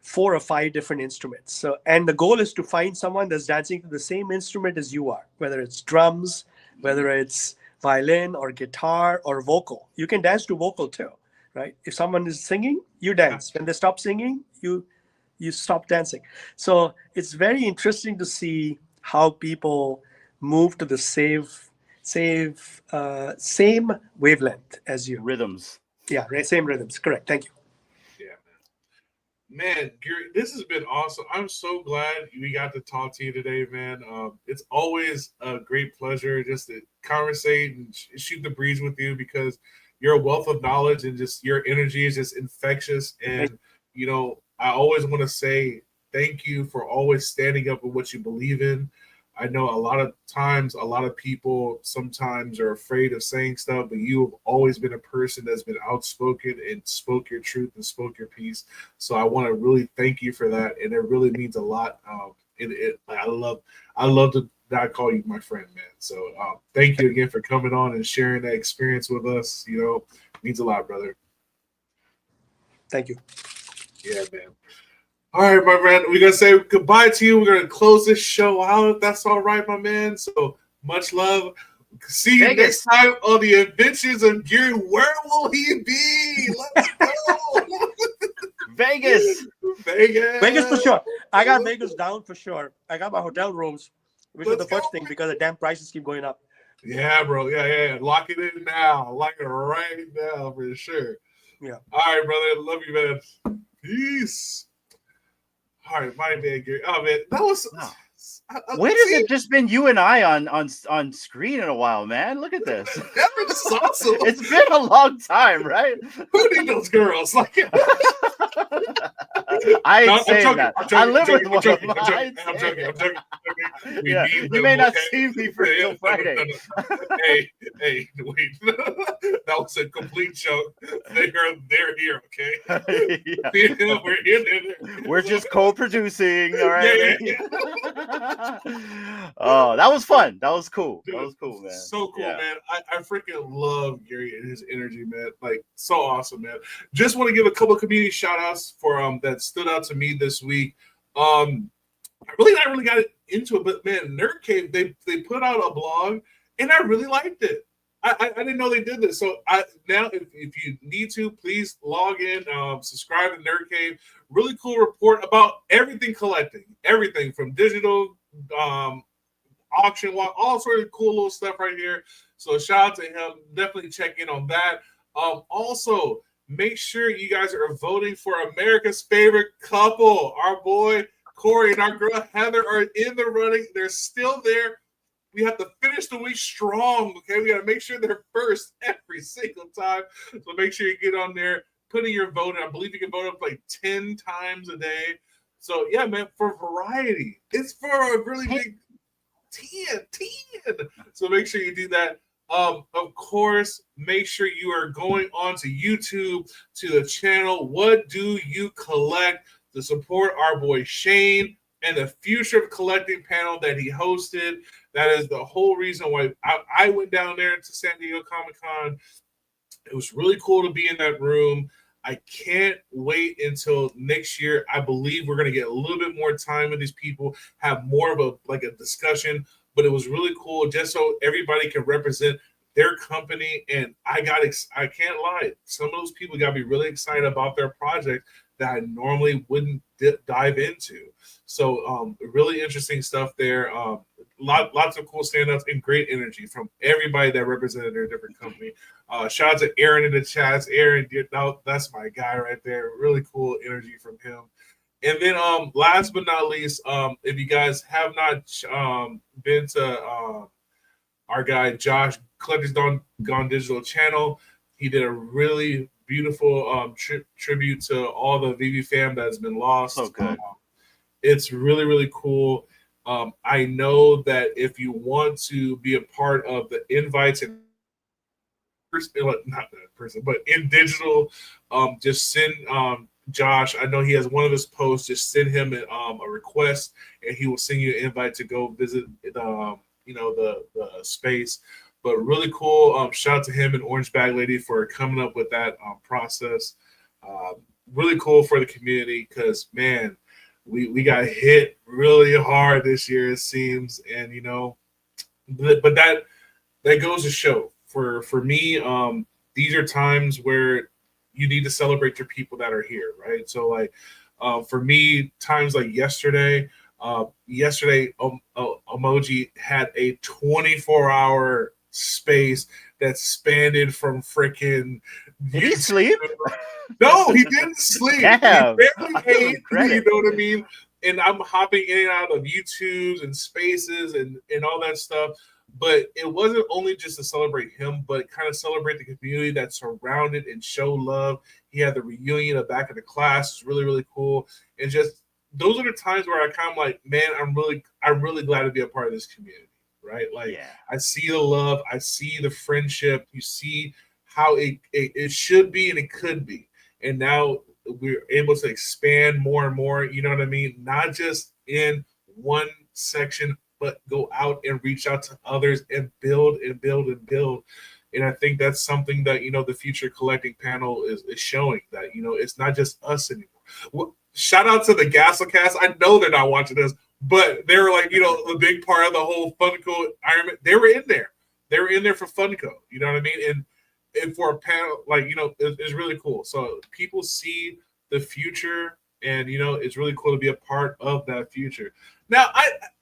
4 or 5 different instruments. So, and the goal is to find someone that's dancing to the same instrument as you are, whether it's drums, whether it's violin or guitar or vocal. You can dance to vocal too, right? If someone is singing, you dance. When they stop singing, you stop dancing. So it's very interesting to see how people move to the same wavelength as you. Rhythms. Yeah, same rhythms. Correct. Thank you. Yeah, man, Gary, this has been awesome. I'm so glad we got to talk to you today, man. It's always a great pleasure just to conversate and shoot the breeze with you, because you're a wealth of knowledge and just your energy is just infectious. And, I always want to say thank you for always standing up for what you believe in. I know a lot of times, a lot of people sometimes are afraid of saying stuff, but you have always been a person that's been outspoken and spoke your truth and spoke your piece. So I want to really thank you for that, and it really means a lot. I love to not call you my friend, man. So thank you again for coming on and sharing that experience with us. You know, it means a lot, brother. Thank you. Yeah, man. All right, my man. We're going to say goodbye to you. We're going to close this show out, if that's all right, my man. So much love. See you next time on the Adventures of Gary. Where will he be? Let's go. Vegas. Vegas for sure. I got Vegas down for sure. I got my hotel rooms, which is the first thing because the damn prices keep going up. Yeah, bro. Yeah. Lock it in now. Lock it right now for sure. Yeah. All right, brother. Love you, man. Peace. All right, my man, Gary. Oh, man. That was... Wow. When has it just been you and I on screen in a while, man? Look at this. That's awesome. It's been a long time, right? Who need those girls? Like, I ain't saying that. I live with one of them. I'm joking. Yeah, you may not see me for until Friday. Hey, wait. That was a complete joke. They're here, okay? Yeah. We're just co-producing, all right? Yeah. Oh, that was fun. That was cool. Dude, that was cool, man. So cool, man. I freaking love Gary and his energy, man. Like, so awesome, man. Just want to give a couple of community shout outs for that stood out to me this week. I really got into it, but man, Nerd Cave, they put out a blog and I really liked it. I didn't know they did this. So now if you need to, please log in, subscribe to Nerd Cave. Really cool report about everything collecting, everything from digital, auction, all sort of cool little stuff right here. So shout out to him. Definitely check in on that. Also, make sure you guys are voting for America's favorite couple. Our boy Corey and our girl Heather are in the running. They're still there. We have to finish the week strong, okay? We got to make sure they're first every single time. So make sure you get on there, put in your vote. And I believe you can vote up like 10 times a day. So, yeah, man, for variety. It's for a really big 10. So make sure you do that. Of course, make sure you are going on to YouTube, to the channel What Do You Collect, to support our boy Shane and the Future of Collecting panel that he hosted. That is the whole reason why I went down there to San Diego Comic-Con. It was really cool to be in that room. I can't wait until next year. I believe we're going to get a little bit more time with these people, have more of a discussion. But it was really cool just so everybody can represent their company. And I can't lie. Some of those people got to be really excited about their project that I normally wouldn't dive into. So really interesting stuff there. Lots of cool standouts and great energy from everybody that represented their different company. Shout out to Aaron in the chats. Aaron, that's my guy right there. Really cool energy from him. And then last but not least, if you guys have not been to our guy Josh Collectors Gone Digital channel, he did a really beautiful tribute to all the VeVe fam that has been lost. So good. It's really, really cool. I know that if you want to be a part of the invites and not that person, but in digital, just send Josh. I know he has one of his posts. Just send him a request, and he will send you an invite to go visit the space. But really cool. Shout out to him and Orange Bag Lady for coming up with that process. Really cool for the community because, man, we got hit really hard this year, it seems. And, but that goes to show for me, these are times where you need to celebrate your people that are here, right? So, like, for me, times like yesterday, Emoji had a 24-hour space that spanned from freaking. Did he sleep? No, he didn't sleep. Damn. He barely ate. You know what I mean? And I'm hopping in and out of YouTubes and spaces and all that stuff. But it wasn't only just to celebrate him, but kind of celebrate the community that surrounded and show love. He had the reunion of back of the class. It's really, really cool. And just those are the times where I kind of like, man, I'm really glad to be a part of this community, right? Like, I see the love, I see the friendship, you see how it should be and it could be, and now we're able to expand more and more. You know what I mean? Not just in one section, but go out and reach out to others and build and build and build. And I think that's something that, you know, the Future Collecting panel is showing, that, you know, it's not just us anymore. Well, shout out to the Gasolcast. I know they're not watching this, but they were like, you know, a big part of the whole Funko Iron Man. They were in there. They were in there for Funko. You know what I mean? And for a panel, like, you know, it's really cool. So people see the future, and, you know, it's really cool to be a part of that future. Now,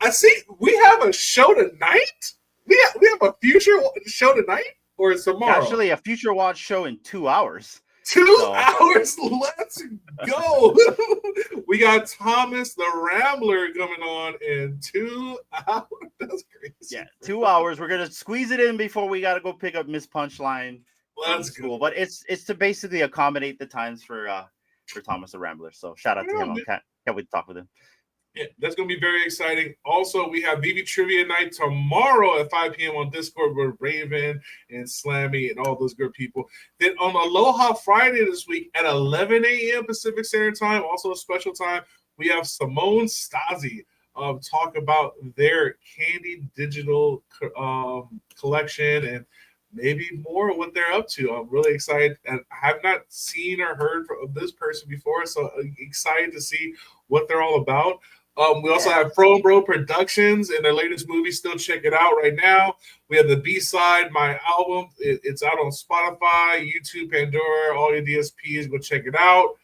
I see we have a show tonight. We have a future show tonight, or it's tomorrow? Actually, a Future Watch show in 2 hours. 2 hours. Let's go. We got Thomas the Rambler coming on in 2 hours. That's crazy. Yeah, 2 hours. We're gonna squeeze it in before we gotta go pick up Miss Punchline. That's cool. But it's to basically accommodate the times for Thomas the Rambler. So shout out to him. Can't wait to talk with him. Yeah, that's going to be very exciting. Also, we have VeVe Trivia Night tomorrow at 5 p.m. on Discord with Raven and Slammy and all those good people. Then on Aloha Friday this week at 11 a.m. Pacific Standard Time, also a special time, we have Simone Stasi talk about their candy digital collection and maybe more what they're up to. I'm really excited, and I have not seen or heard of this person before, so excited to see what they're all about. We also have Fro Bro Productions and their latest movie. Still check it out right now. We have the B-side, my album. It's out on Spotify, YouTube, Pandora, all your DSPs. Go check it out.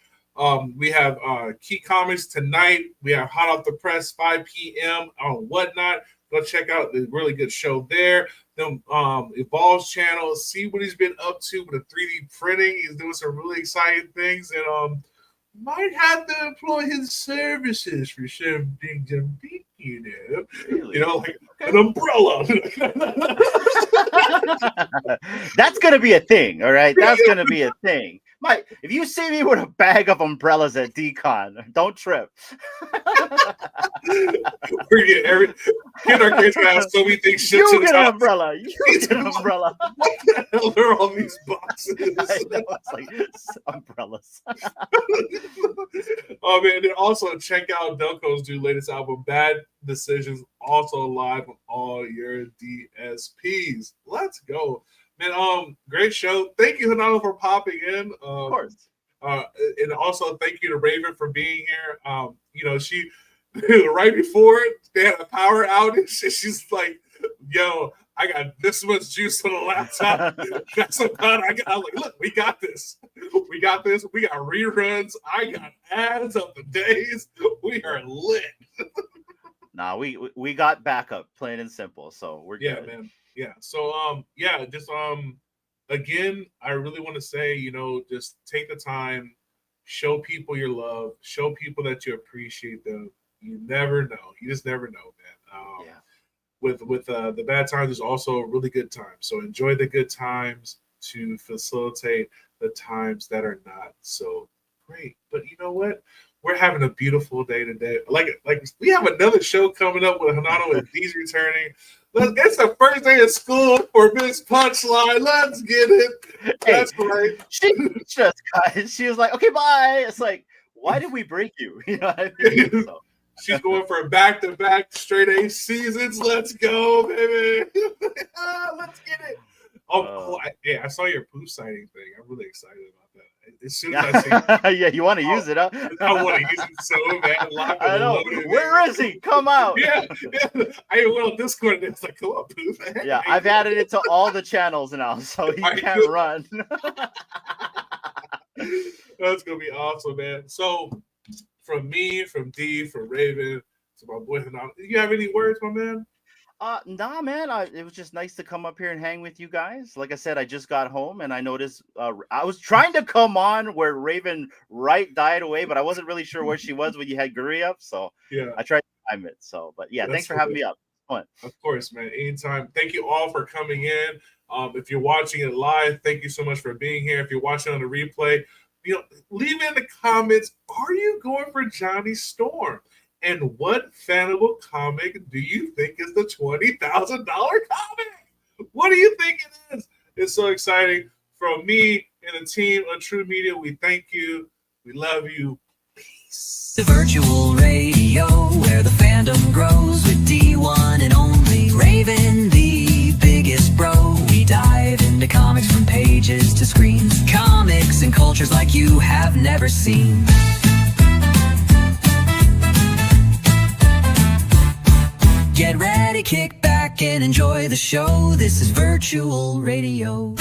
We have Key Comics tonight. We have Hot Off the Press, 5 p.m. on Whatnot. Go check out the really good show there. Then Evolve's channel. See what he's been up to with the 3D printing. He's doing some really exciting things, and might have to employ his services for something to be, you know, really? You know, like an umbrella. That's gonna be a thing, all right. That's gonna be a thing. Mike, if you see me with a bag of umbrellas at DCon, don't trip. We're getting our kids gonna have so many things shipped to the get an house. umbrella. You get an umbrella. What the hell are all these boxes? I know, it's like umbrellas. Oh man, and then also check out Delco's new latest album, Bad Decisions, also live on all your DSPs. Let's go. Man, great show. Thank you, Hanano, for popping in. Of course. And also thank you to Raven for being here. You know, she right before they had a power outage, she's like, yo, I got this much juice on the laptop. That's about I'm like, look, we got this. We got this. We got reruns. I got ads of the days. We are lit. Nah, we got backup, plain and simple. So we're good. Yeah, man. Yeah. So just again, I really want to say, you know, just take the time, show people your love, show people that you appreciate them. You never know. You just never know, man. With the bad times, there's also really good times. So enjoy the good times to facilitate the times that are not so great. But you know what? We're having a beautiful day today. Like we have another show coming up with Hanano and Dee's returning. It's the first day of school for Miss Punchline. Let's get it. That's right. She was like, okay, bye. It's like, why did we break you? You know what I mean? So. She's going for back-to-back straight A seasons. Let's go, baby. Let's get it. I saw your poof sighting thing. I'm really excited about that. As soon as I see yeah, you want to use it, huh? I want to use it so bad. I know. Where is he? Come out. Yeah. I went on Discord and it's like, come on, poof. Yeah, I've added it to all the channels now, so he can't run. That's going to be awesome, man. So, from me, from D, from Raven, to my boy Hanano. Do you have any words, my man? Nah, man. It was just nice to come up here and hang with you guys. Like I said, I just got home and I noticed I was trying to come on where Raven died away, but I wasn't really sure where she was when you had Guri up. So yeah, I tried to time it. So, but yeah, thanks for having me up. Fun. Of course, man. Anytime. Thank you all for coming in. If you're watching it live, thank you so much for being here. If you're watching on the replay, leave in the comments, are you going for Johnny Storm? And what fanable comic do you think is the $20,000 comic? What do you think it is? It's so exciting. From me and the team of TRU Media, we thank you. We love you. Peace. The virtual radio where the fandom grows with D1 and only Raven, the biggest bro. We dive into comics from pages to screens, comics and cultures like you have never seen. Get ready, kick back and enjoy the show. This is virtual radio.